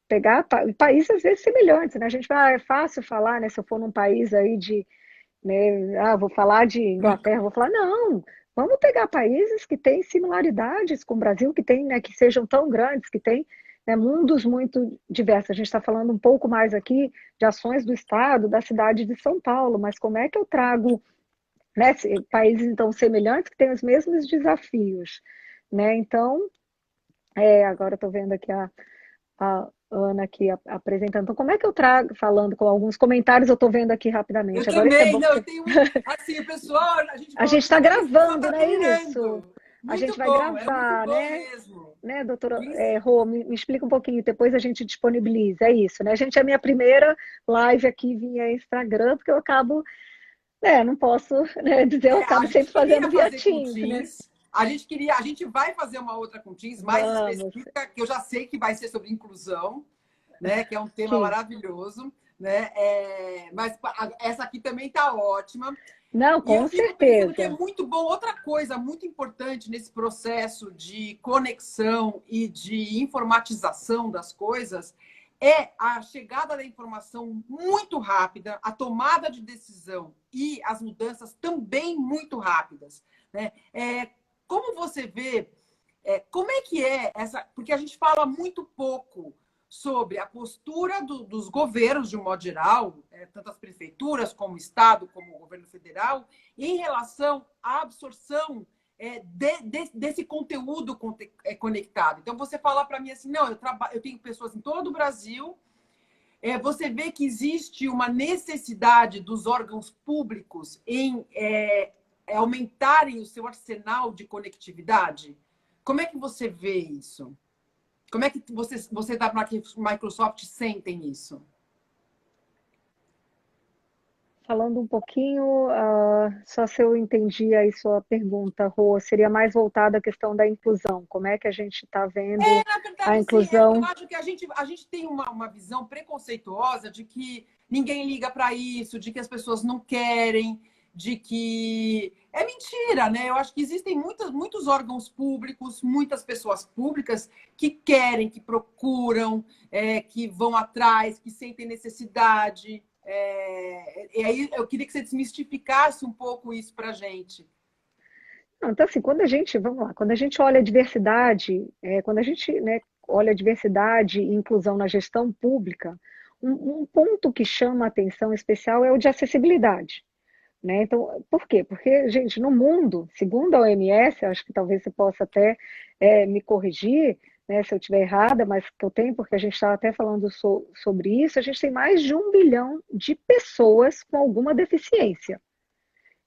pegar países às vezes semelhantes, né, a gente vai, é fácil falar, né, se eu for num país aí de, né, vou falar de Inglaterra, vou falar, não, vamos pegar países que têm similaridades com o Brasil, que tem, né, que sejam tão grandes, que têm, né, mundos muito diversos. A gente está falando um pouco mais aqui de ações do Estado, da cidade de São Paulo, mas como é que eu trago, né, países então semelhantes que têm os mesmos desafios, né? Então, agora estou vendo aqui a Ana aqui apresentando. Então, como é que eu trago, falando com alguns comentários, eu estou vendo aqui Eu rapidamente. Agora isso é também, bom, não, porque eu tenho, assim, o pessoal, a gente a gente coloca no está começo, o pessoal gravando, está não é isso? adorando. A gente Muito vai bom, é muito gravar, bom né? mesmo. Né, doutora Isso. Rô, me explica um pouquinho, depois a gente disponibiliza, é isso, né? A gente, é a minha primeira live aqui via Instagram, porque eu acabo, né, não posso, né, dizer, eu A acabo gente sempre fazendo queria via fazer com Teams, né? Teams, a gente vai fazer uma outra com Teams mais Vamos, específica, que eu já sei que vai ser sobre inclusão, né? Que é um tema que maravilhoso, né? Mas essa aqui também está ótima. não, E eu com fico pensando que é certeza. muito bom. Outra coisa muito importante nesse processo de conexão e de informatização das coisas é a chegada da informação muito rápida, a tomada de decisão e as mudanças também muito rápidas, né? Como você vê, como é que é essa? Porque a gente fala muito pouco sobre a postura dos governos, de um modo geral, tanto as prefeituras como o Estado, como o governo federal, em relação à absorção desse conteúdo conectado. Então, você fala para mim assim, não, eu tenho pessoas em todo o Brasil, você vê que existe uma necessidade dos órgãos públicos em aumentarem o seu arsenal de conectividade? Como é que você vê isso? Como é que você da Microsoft sentem isso? Falando um pouquinho, só se eu entendi aí sua pergunta, Rô, seria mais voltada à questão da inclusão. Como é que a gente está vendo Na a verdade, assim, eu inclusão? acho que a gente tem uma visão preconceituosa de que ninguém liga para isso, de que as pessoas não querem, de que é mentira, né? Eu acho que existem muitos órgãos públicos, muitas pessoas públicas que querem, que procuram, que vão atrás, que sentem necessidade. E aí eu queria que você desmistificasse um pouco isso para a gente. Não, então, assim, quando a gente, vamos lá, quando a gente olha a diversidade, quando a gente, né, olha a diversidade e inclusão na gestão pública, um ponto que chama a atenção especial é o de acessibilidade, né? Então, por quê? Porque, gente, no mundo, segundo a OMS, acho que talvez você possa até me corrigir, né, se eu estiver errada, mas que eu tenho, porque a gente estava até falando sobre isso, a gente tem mais de 1 bilhão de pessoas com alguma deficiência,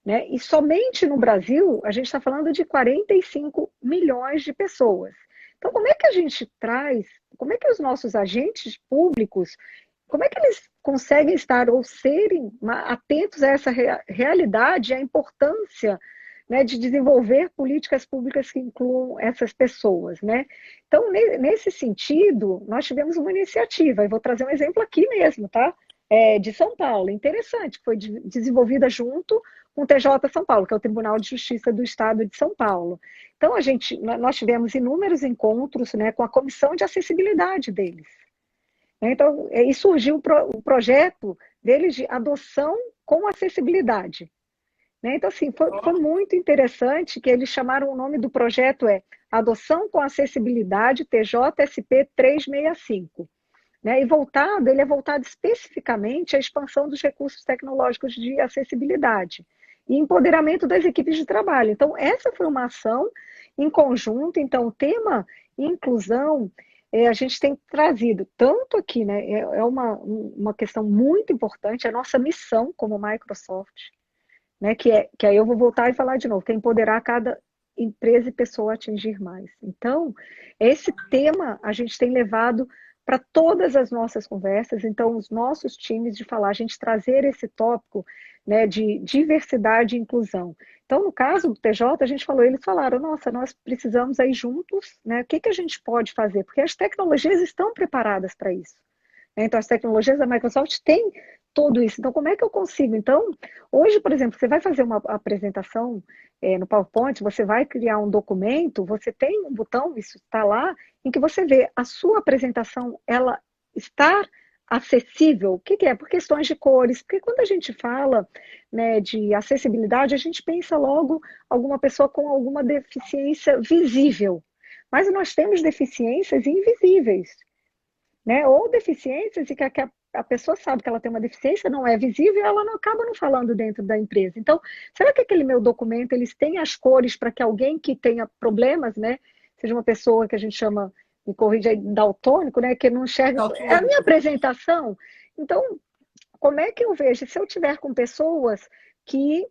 né? E somente no Brasil, a gente está falando de 45 milhões de pessoas. Então, como é que a gente traz, como é que os nossos agentes públicos como é que eles conseguem estar ou serem atentos a essa realidade, a importância, né, de desenvolver políticas públicas que incluam essas pessoas, né? Então, nesse sentido, nós tivemos uma iniciativa, e vou trazer um exemplo aqui mesmo, tá? De São Paulo, interessante, que foi desenvolvida junto com o TJ São Paulo, que é o Tribunal de Justiça do Estado de São Paulo. Então, nós tivemos inúmeros encontros, né, com a comissão de acessibilidade deles. Então, e surgiu o projeto deles de adoção com acessibilidade. Né? Então, assim, foi muito interessante que eles chamaram, o nome do projeto Adoção com Acessibilidade TJSP 365. Né? E ele é voltado especificamente à expansão dos recursos tecnológicos de acessibilidade e empoderamento das equipes de trabalho. Então, essa foi uma ação em conjunto. Então, o tema inclusão, a gente tem trazido tanto aqui, né? É uma questão muito importante, a nossa missão como Microsoft, né? Que aí eu vou voltar e falar de novo, que é empoderar cada empresa e pessoa a atingir mais. Então, esse tema a gente tem levado para todas as nossas conversas, então os nossos times de falar, a gente trazer esse tópico, né, de diversidade e inclusão. Então, no caso do TJ, a gente falou, eles falaram, nossa, nós precisamos aí juntos, né, o que a gente pode fazer? Porque as tecnologias estão preparadas para isso. Então, as tecnologias da Microsoft têm tudo isso. Então, como é que eu consigo? Então, hoje, por exemplo, você vai fazer uma apresentação no PowerPoint, você vai criar um documento, você tem um botão, isso está lá, em que você vê a sua apresentação, ela está acessível. O que é? Por questões de cores. Porque quando a gente fala, né, de acessibilidade, a gente pensa logo alguma pessoa com alguma deficiência visível. Mas nós temos deficiências invisíveis. Né? Ou deficiências e que a pessoa sabe que ela tem uma deficiência, não é visível, ela não acaba não falando dentro da empresa. Então, será que aquele meu documento, eles têm as cores para que alguém que tenha problemas, né, seja uma pessoa que a gente chama, me corrija aí, daltônico, né, que não enxerga, é a minha apresentação. Então, como é que eu vejo? Se eu tiver com pessoas que,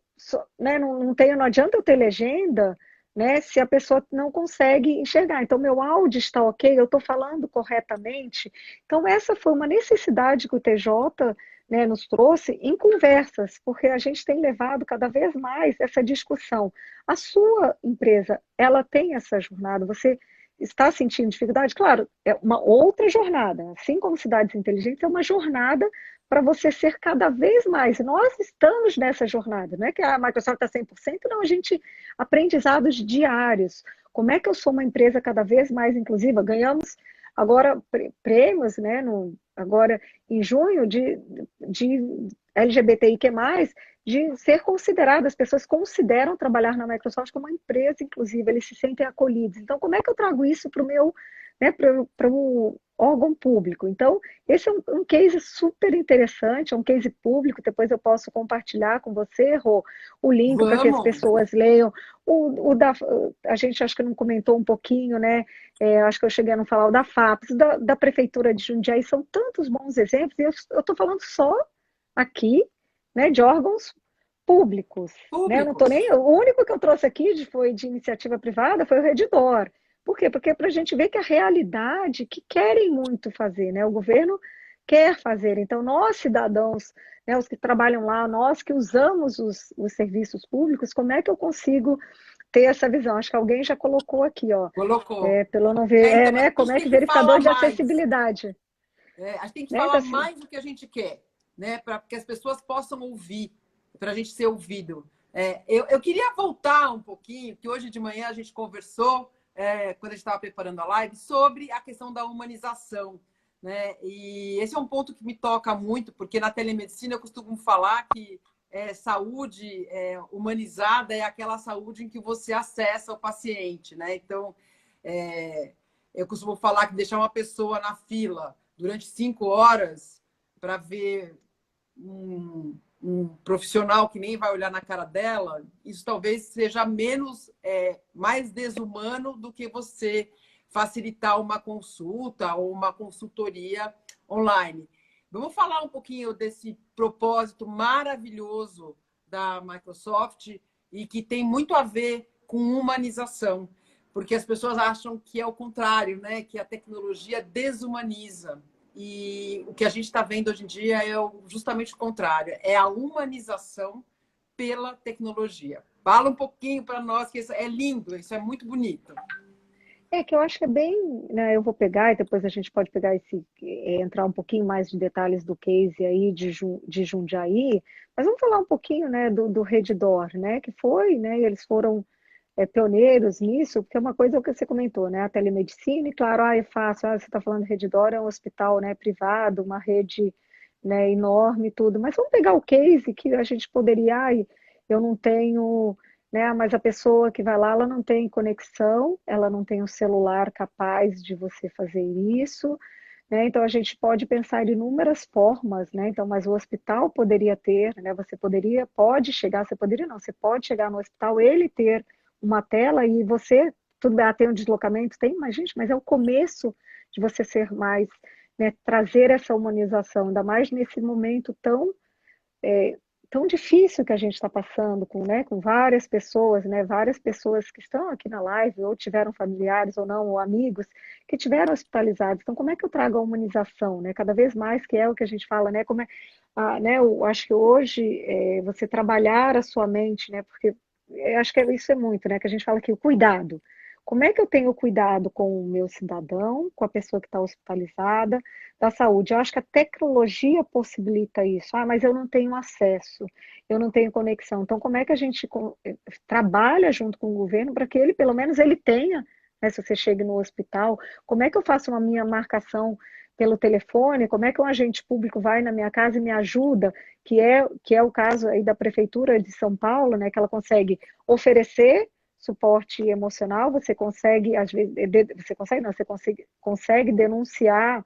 né, não adianta eu ter legenda, né, se a pessoa não consegue enxergar. Então, meu áudio está ok, eu estou falando corretamente. Então, essa foi uma necessidade que o TJ, né, nos trouxe em conversas, porque a gente tem levado cada vez mais essa discussão. A sua empresa, ela tem essa jornada, você está sentindo dificuldade? Claro, é uma outra jornada. Assim como Cidades Inteligentes, é uma jornada para você ser cada vez mais. Nós estamos nessa jornada, não é que a Microsoft está 100%, não, a gente, aprendizados diários. Como é que eu sou uma empresa cada vez mais inclusiva? Ganhamos agora prêmios, né, agora em junho, de LGBTIQ+, de ser considerado, as pessoas consideram trabalhar na Microsoft como uma empresa inclusiva, eles se sentem acolhidos. Então, como é que eu trago isso para o meu, né, para o órgão público? Então, esse é um case super interessante, é um case público, depois eu posso compartilhar com você, Rô, o link para que as pessoas leiam. A gente acho que não comentou um pouquinho, né? Acho que eu cheguei a não falar o da FAPES, da Prefeitura de Jundiaí, são tantos bons exemplos, e eu estou falando só aqui, né, de órgãos públicos. Né? Eu não tô nem, o único que eu trouxe aqui foi de iniciativa privada foi o Redditor. Por quê? Porque é para a gente ver que a realidade que querem muito fazer, né? O governo quer fazer. Então, nós, cidadãos, né, os que trabalham lá, nós que usamos os serviços públicos, como é que eu consigo ter essa visão? Acho que alguém já colocou aqui, ó. Colocou. Pelo não ver, Então, né? Como é que verificador de acessibilidade? A gente tem que Né? falar Então, assim, mais do que a gente quer, né? Para que as pessoas possam ouvir, para a gente ser ouvido. Eu queria voltar um pouquinho, que hoje de manhã a gente conversou, quando a gente estava preparando a live, sobre a questão da humanização. Né? E esse é um ponto que me toca muito, porque na telemedicina eu costumo falar que saúde humanizada é aquela saúde em que você acessa o paciente. Né? Então, eu costumo falar que deixar uma pessoa na fila durante 5 horas para ver um profissional que nem vai olhar na cara dela, isso talvez seja mais desumano do que você facilitar uma consulta ou uma consultoria online. Vamos falar um pouquinho desse propósito maravilhoso da Microsoft e que tem muito a ver com humanização, porque as pessoas acham que é o contrário, né? Que a tecnologia desumaniza. E o que a gente está vendo hoje em dia é justamente o contrário, é a humanização pela tecnologia. Fala um pouquinho para nós, que isso é lindo, isso é muito bonito. É que eu acho que é bem, né, eu vou pegar e depois a gente pode pegar entrar um pouquinho mais de detalhes do case aí de Jundiaí, mas vamos falar um pouquinho, né, do Redditor, né, que foi, né, eles foram pioneiros nisso, porque é uma coisa que você comentou, né, a telemedicina, e claro, é fácil, você está falando Redditor, é um hospital, né, privado, uma rede, né, enorme e tudo, mas vamos pegar o case que a gente poderia, eu não tenho, né, mas a pessoa que vai lá, ela não tem conexão, ela não tem um celular capaz de você fazer isso, né, então a gente pode pensar de inúmeras formas, né, então, mas o hospital poderia ter, né, pode chegar, você poderia não, você pode chegar no hospital, ele ter uma tela e você, tudo bem, tem um deslocamento, tem, mas gente, mas é o começo de você ser mais, né, trazer essa humanização, ainda mais nesse momento tão difícil que a gente está passando com, né, com várias pessoas que estão aqui na live, ou tiveram familiares ou não, ou amigos, que tiveram hospitalizados. Então, como é que eu trago a humanização, né? Cada vez mais, que é o que a gente fala, né? Né, eu acho que hoje você trabalhar a sua mente, né? Porque acho que isso é muito, né? Que a gente fala aqui, o cuidado. Como é que eu tenho cuidado com o meu cidadão, com a pessoa que está hospitalizada, da saúde? Eu acho que a tecnologia possibilita isso. Mas eu não tenho acesso, eu não tenho conexão. Então, como é que a gente trabalha junto com o governo para que ele, pelo menos, ele tenha, né, se você chega no hospital, como é que eu faço uma minha marcação pelo telefone? Como é que um agente público vai na minha casa e me ajuda? Que é o caso aí da Prefeitura de São Paulo, né, que ela consegue oferecer suporte emocional, você consegue, às vezes, você consegue, não, você consegue denunciar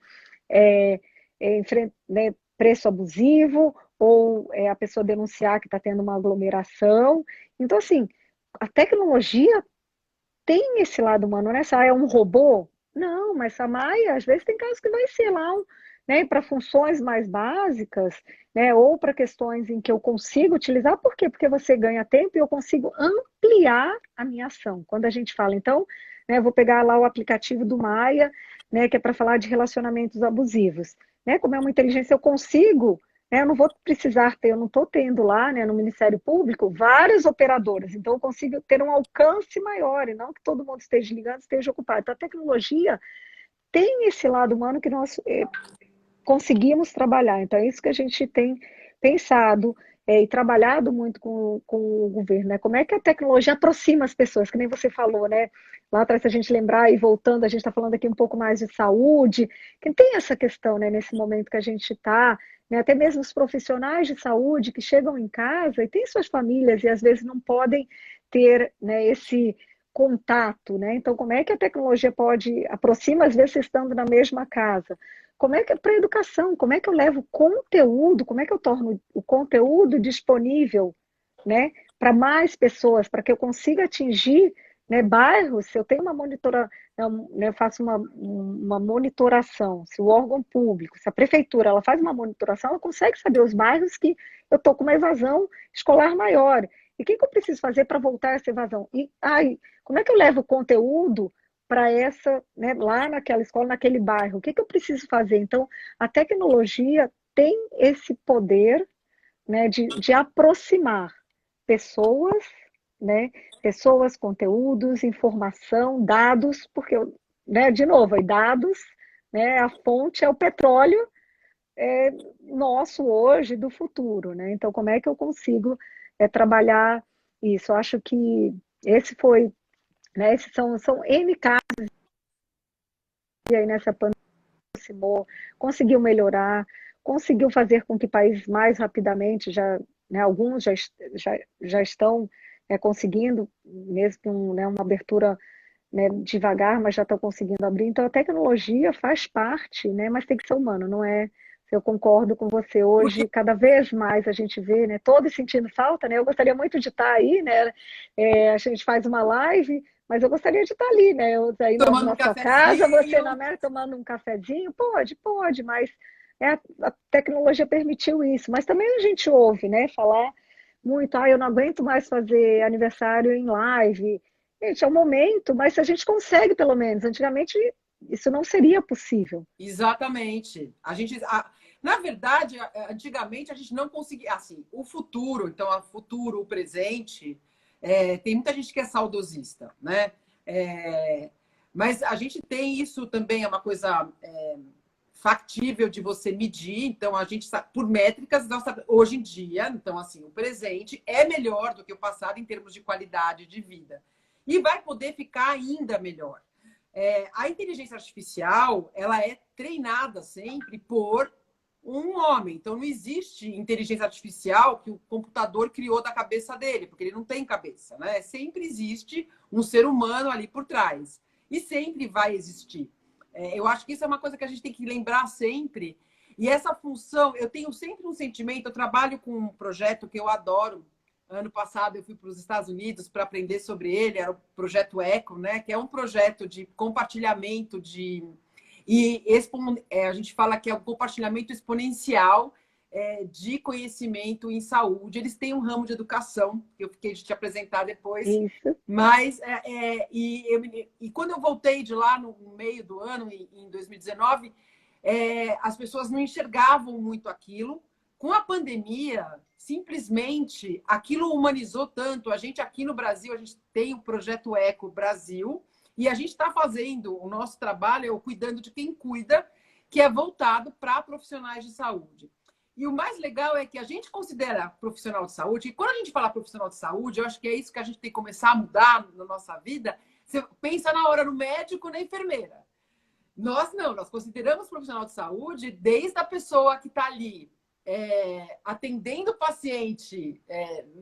né, preço abusivo, ou a pessoa denunciar que está tendo uma aglomeração. Então, assim, a tecnologia tem esse lado humano, né? Se é um robô? Não, mas a Maia, às vezes tem casos que vai ser lá, né, para funções mais básicas, né, ou para questões em que eu consigo utilizar, por quê? Porque você ganha tempo e eu consigo ampliar a minha ação. Quando a gente fala, então, né, eu vou pegar lá o aplicativo do Maia, né, que é para falar de relacionamentos abusivos, né, como é uma inteligência, eu consigo, né, eu não vou precisar ter, eu não estou tendo lá, né, no Ministério Público, várias operadoras, então eu consigo ter um alcance maior, e não que todo mundo esteja ligando, esteja ocupado. Então, a tecnologia tem esse lado humano que nós conseguimos trabalhar. Então, é isso que a gente tem pensado e trabalhado muito com o governo, né? Como é que a tecnologia aproxima as pessoas, que nem você falou, né? Lá atrás, se a gente lembrar e voltando, a gente está falando aqui um pouco mais de saúde, que tem essa questão, né? Nesse momento que a gente está, né? Até mesmo os profissionais de saúde que chegam em casa e têm suas famílias e às vezes não podem ter, né, esse contato, né? Então, como é que a tecnologia pode aproxima, às vezes, estando na mesma casa? Como é que é para a educação? Como é que eu levo conteúdo? Como é que eu torno o conteúdo disponível, né, para mais pessoas, para que eu consiga atingir, né, bairros? Se eu tenho uma né, eu faço uma monitoração, se o órgão público, se a prefeitura, ela faz uma monitoração, ela consegue saber os bairros que eu estou com uma evasão escolar maior. E o que eu preciso fazer para voltar essa evasão? Como é que eu levo o conteúdo para né, lá naquela escola, naquele bairro? O que eu preciso fazer? Então, a tecnologia tem esse poder, né, de aproximar pessoas, né, pessoas, conteúdos, informação, dados, porque, né, de novo, dados, né, a fonte é o petróleo nosso hoje, do futuro, né? Então, como é que eu consigo trabalhar isso? Eu acho que esse foi, né, esses são N casos aí nessa pandemia, conseguiu melhorar, conseguiu fazer com que países mais rapidamente, né, alguns já estão conseguindo, mesmo com né, uma abertura, né, devagar, mas já estão conseguindo abrir. Então, a tecnologia faz parte, né, mas tem que ser humano, não é? Eu concordo com você. Porque Hoje, cada vez mais a gente vê, né, todos sentindo falta, né? Eu gostaria muito de estar aí, né? A gente faz uma live, mas eu gostaria de estar ali, né? Eu aí tomando na um sua casa, você na cafezinho, América tomando um cafezinho, pode, mas a tecnologia permitiu isso. Mas também a gente ouve, né, falar muito, eu não aguento mais fazer aniversário em live. Gente, é um momento, mas se a gente consegue, pelo menos. Antigamente, isso não seria possível. Exatamente. Na verdade, antigamente a gente não conseguia, assim, o futuro, então, o futuro, o presente, tem muita gente que é saudosista, né? É, mas a gente tem isso também, é uma coisa factível de você medir, então a gente sabe, por métricas, hoje em dia, então, assim, o presente é melhor do que o passado em termos de qualidade de vida. E vai poder ficar ainda melhor. A inteligência artificial, ela é treinada sempre por um homem. Então, não existe inteligência artificial que o computador criou da cabeça dele, porque ele não tem cabeça, né? Sempre existe um ser humano ali por trás. E sempre vai existir. Eu acho que isso é uma coisa que a gente tem que lembrar sempre. E essa função, eu tenho sempre um sentimento, eu trabalho com um projeto que eu adoro. Ano passado eu fui para os Estados Unidos para aprender sobre ele, era o projeto Eco, né? Que é um projeto de compartilhamento a gente fala que é o compartilhamento exponencial de conhecimento em saúde. Eles têm um ramo de educação, que eu fiquei de te apresentar depois. Isso. Mas, e quando eu voltei de lá no meio do ano, em 2019, as pessoas não enxergavam muito aquilo. Com a pandemia, simplesmente, aquilo humanizou tanto. A gente aqui no Brasil, a gente tem o Projeto Eco Brasil, e a gente está fazendo o nosso trabalho, cuidando de quem cuida, que é voltado para profissionais de saúde. E o mais legal é que a gente considera profissional de saúde, e quando a gente fala profissional de saúde, eu acho que é isso que a gente tem que começar a mudar na nossa vida. Você pensa na hora no médico, na enfermeira. Nós não, nós consideramos profissional de saúde desde a pessoa que está ali atendendo o paciente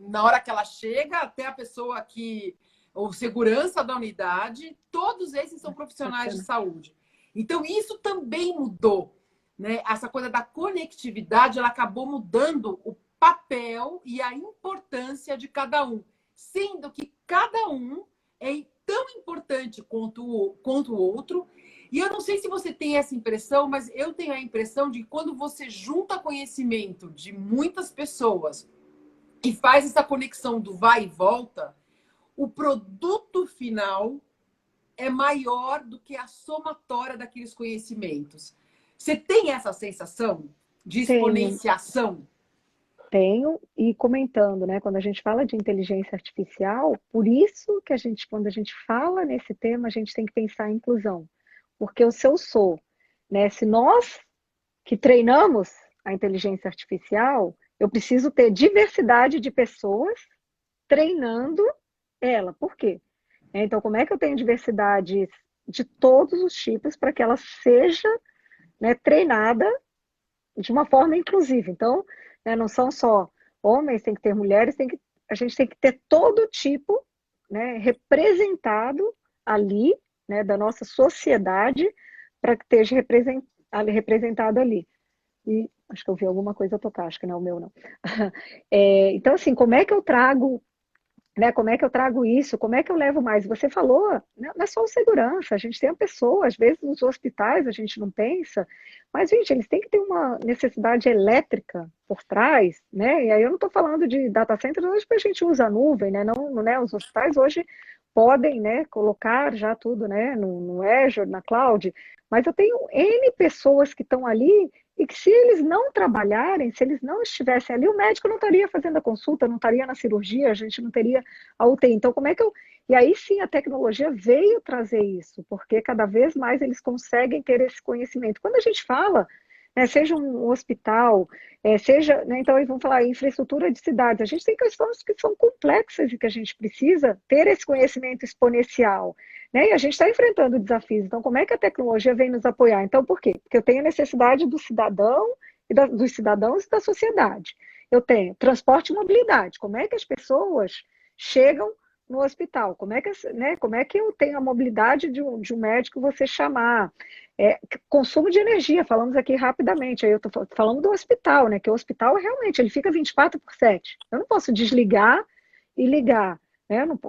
na hora que ela chega, até a pessoa que, ou segurança da unidade, todos esses são profissionais de saúde. Então, isso também mudou. Né? Essa coisa da conectividade, ela acabou mudando o papel e a importância de cada um, sendo que cada um é tão importante quanto o outro. E eu não sei se você tem essa impressão, mas eu tenho a impressão de que quando você junta conhecimento de muitas pessoas e faz essa conexão do vai e volta, o produto final é maior do que a somatória daqueles conhecimentos. Você tem essa sensação de exponenciação? Tenho, e comentando, né? Quando a gente fala de inteligência artificial, por isso que quando a gente fala nesse tema, a gente tem que pensar em inclusão. Porque se eu sou, né? Se nós que treinamos a inteligência artificial, eu preciso ter diversidade de pessoas treinando ela. Por quê? Então, como é que eu tenho diversidade de todos os tipos para que ela seja, né, treinada de uma forma inclusiva? Então, né, não são só homens, tem que ter mulheres, a gente tem que ter todo tipo, né, representado ali, né, da nossa sociedade para que esteja representado ali. E acho que eu vi alguma coisa tocar, acho que não é o meu, não. Então, assim, como é que eu trago, né? Como é que eu trago isso? Como é que eu levo mais? Você falou, né, não é só o segurança, a gente tem a pessoa, às vezes nos hospitais a gente não pensa, mas, gente, eles têm que ter uma necessidade elétrica por trás, né? E aí eu não estou falando de data centers hoje, porque a gente usa a nuvem, né? Não, né? Os hospitais hoje podem, né, colocar já tudo, né, no Azure, na cloud, mas eu tenho N pessoas que estão ali e que se eles não trabalharem, se eles não estivessem ali, o médico não estaria fazendo a consulta, não estaria na cirurgia, a gente não teria a UTI. Então, como é que eu... E aí sim a tecnologia veio trazer isso, porque cada vez mais eles conseguem ter esse conhecimento. Quando a gente fala, né, seja um hospital, seja, né, então aí vamos falar infraestrutura de cidades, a gente tem questões que são complexas e que a gente precisa ter esse conhecimento exponencial. Né? E a gente está enfrentando desafios. Então, como é que a tecnologia vem nos apoiar? Então, por quê? Porque eu tenho a necessidade do cidadão dos cidadãos e da sociedade. Eu tenho transporte e mobilidade. Como é que as pessoas chegam no hospital? Como é que eu tenho a mobilidade de um médico você chamar? Consumo de energia, falamos aqui rapidamente. Aí eu estou falando do hospital, né? Que o hospital realmente ele fica 24/7. Eu não posso desligar e ligar. Né? Não,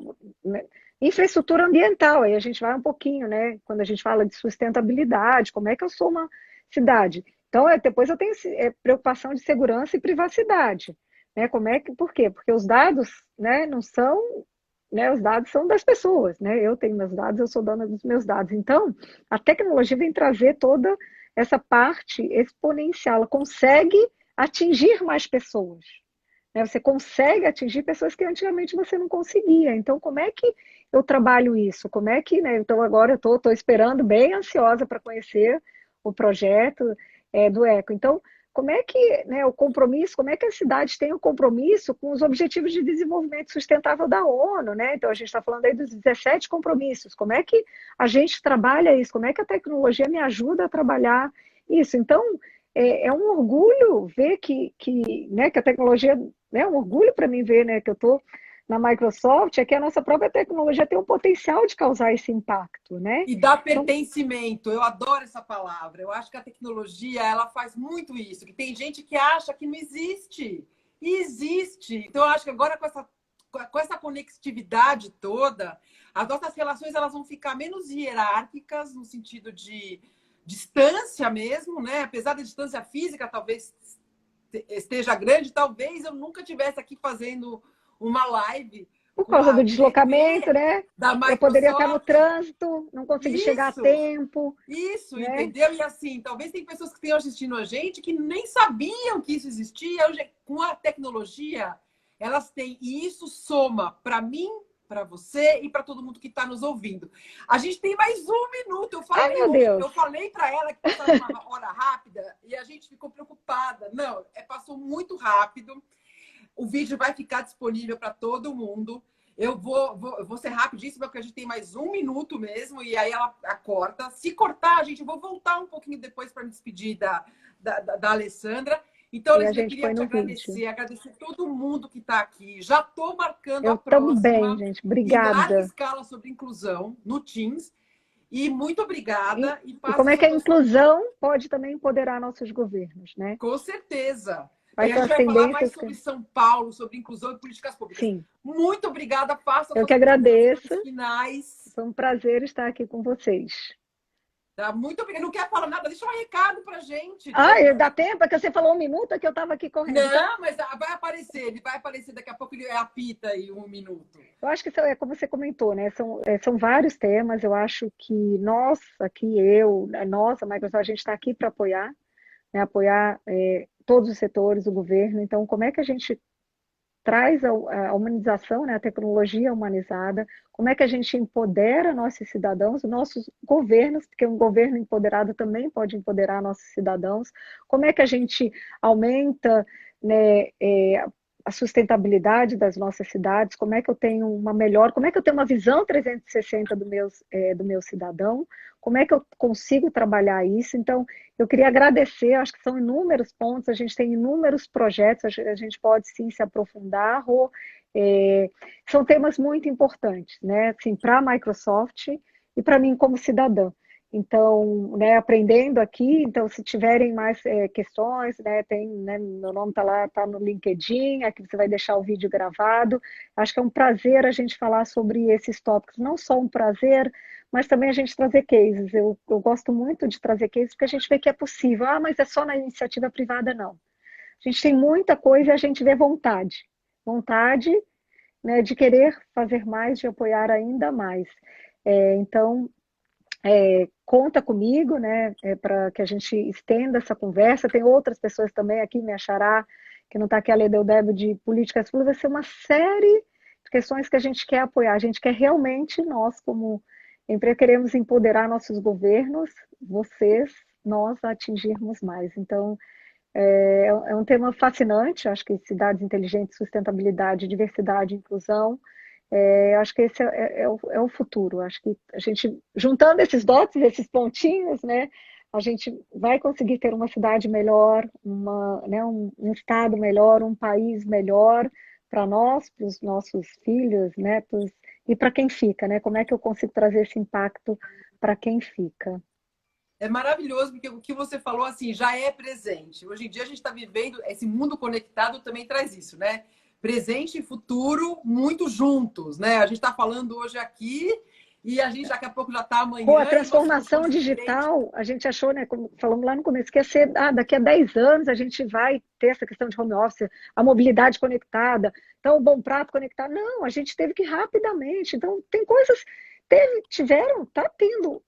né? Infraestrutura ambiental, aí a gente vai um pouquinho, né? Quando a gente fala de sustentabilidade, como é que eu sou uma cidade? Então, depois eu tenho preocupação de segurança e privacidade. Né? Por quê? Porque os dados, né, não são né, os dados são das pessoas, né? Eu tenho meus dados, eu sou dona dos meus dados. Então, a tecnologia vem trazer toda essa parte exponencial, ela consegue atingir mais pessoas, né? Você consegue atingir pessoas que antigamente você não conseguia. Então, como é que eu trabalho isso? Como é que, né? Então, agora eu estou esperando, bem ansiosa para conhecer o projeto do Eco. Então, como é que, né, o compromisso, como é que a cidade tem o compromisso com os Objetivos de Desenvolvimento Sustentável da ONU, né? Então, a gente está falando aí dos 17 compromissos. Como é que a gente trabalha isso? Como é que a tecnologia me ajuda a trabalhar isso? Então, é um orgulho ver né, que a tecnologia, né, é um orgulho para mim ver, né, que eu estou na Microsoft, é que a nossa própria tecnologia tem o potencial de causar esse impacto, né? E dá Então, pertencimento. Eu adoro essa palavra. Eu acho que a tecnologia, ela faz muito isso. Que tem gente que acha que não existe. E existe. Então, eu acho que agora com essa conectividade toda, as nossas relações elas vão ficar menos hierárquicas, no sentido de distância mesmo, né? Apesar da distância física talvez esteja grande, talvez eu nunca tivesse aqui fazendo uma live por com causa a do deslocamento, VP né? da Eu poderia estar no Microsoft. trânsito, não conseguir chegar a Isso, tempo, isso, né? entendeu? E assim, talvez tem pessoas que estejam assistindo a gente que nem sabiam que isso existia. Hoje, com a tecnologia, elas têm, e isso soma para mim, para você e para todo mundo que está nos ouvindo. A gente tem mais um minuto. Ai, meu Deus! Eu falei para ela que passava uma hora rápida e a gente ficou preocupada. Não, passou muito rápido. O vídeo vai ficar disponível para todo mundo. Eu vou ser rapidíssima, porque a gente tem mais um minuto mesmo, e aí ela corta. Se cortar, gente, eu vou voltar um pouquinho depois para me despedir da Alessandra. Então, E a Alessandra, eu gente queria põe te no vídeo. agradecer todo mundo que está aqui. Já estou marcando a Eu também, próxima, gente. em larga Obrigada. escala sobre inclusão, no Teams. E muito obrigada e E faça como a é sua que a consideração. inclusão pode também empoderar nossos governos, né? Com certeza. E Quais a são gente as vai falar mais tendências sobre que... São Paulo, sobre inclusão e políticas públicas. Sim, Muito obrigada. Faça eu suas que agradeço. considerações finais. Foi um prazer estar aqui com vocês. Tá? Muito obrigada. Não quer falar nada? Deixa um recado para gente. Ah, dá tempo? É que você falou um minuto é que eu estava aqui correndo. Então, Não, mas vai aparecer. Ele vai aparecer daqui a pouco. Ele apita aí um minuto. eu acho que isso é como você comentou, né? São vários temas. Eu acho que nós, aqui, nós, a Microsoft, a gente está aqui para apoiar, né? Apoiar todos os setores, o governo. Então, como é que a gente traz a humanização, né, a tecnologia humanizada, como é que a gente empodera nossos cidadãos, nossos governos, porque um governo empoderado também pode empoderar nossos cidadãos, como é que a gente aumenta, né, a sustentabilidade das nossas cidades, como é que eu tenho como é que eu tenho uma visão 360 do meu cidadão, como é que eu consigo trabalhar isso. Então, eu queria agradecer, acho que são inúmeros pontos, a gente tem inúmeros projetos, a gente pode sim se aprofundar, são temas muito importantes, né, assim, para a Microsoft e para mim como cidadã. Então, né, aprendendo aqui, então se tiverem mais questões, né, né, meu nome está lá, está no LinkedIn, aqui você vai deixar o vídeo gravado. Acho que é um prazer a gente falar sobre esses tópicos, não só um prazer, mas também a gente trazer cases. Eu gosto muito de trazer cases porque a gente vê que é possível. Ah, mas é só na iniciativa privada, não. A gente tem muita coisa e a gente vê vontade. Vontade, né, de querer fazer mais, de apoiar ainda mais. Então, conta comigo, né, para que a gente estenda essa conversa. Tem outras pessoas também aqui, me achará, que não está aqui, a Leda Eudébio, de políticas públicas. Vai ser uma série de questões que a gente quer apoiar. A gente quer realmente, nós como empresa, queremos empoderar nossos governos, vocês, nós, a atingirmos mais. Então, é um tema fascinante. Acho que cidades inteligentes, sustentabilidade, diversidade, inclusão, acho que esse é o futuro. Acho que a gente, juntando esses dots, esses pontinhos, né, a gente vai conseguir ter uma cidade melhor, né, um estado melhor, um país melhor para nós, para os nossos filhos, netos, e para quem fica, né? Como é que eu consigo trazer esse impacto para quem fica? É maravilhoso, porque o que você falou assim já é presente. Hoje em dia a gente está vivendo, esse mundo conectado também traz isso, né? Presente e futuro muito juntos, né? A gente está falando hoje aqui e a gente daqui a pouco já está amanhã. Com a transformação digital, a gente achou, né, como falamos lá no começo, que ia ser, daqui a 10 anos a gente vai ter essa questão de home office, a mobilidade conectada, então o Bom Prato conectado. Não, a gente teve que rapidamente. Então, tem coisas,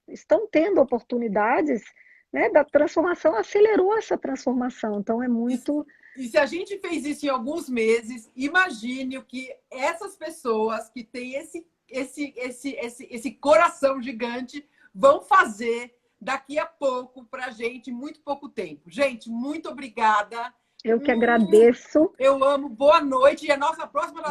estão tendo oportunidades, né, da transformação, acelerou essa transformação. Então, é muito... E se a gente fez isso em alguns meses, imagine o que essas pessoas que têm esse coração gigante vão fazer daqui a pouco para a gente, muito pouco tempo. Gente, muito obrigada. Eu que agradeço. Eu amo. Boa noite. E a nossa próxima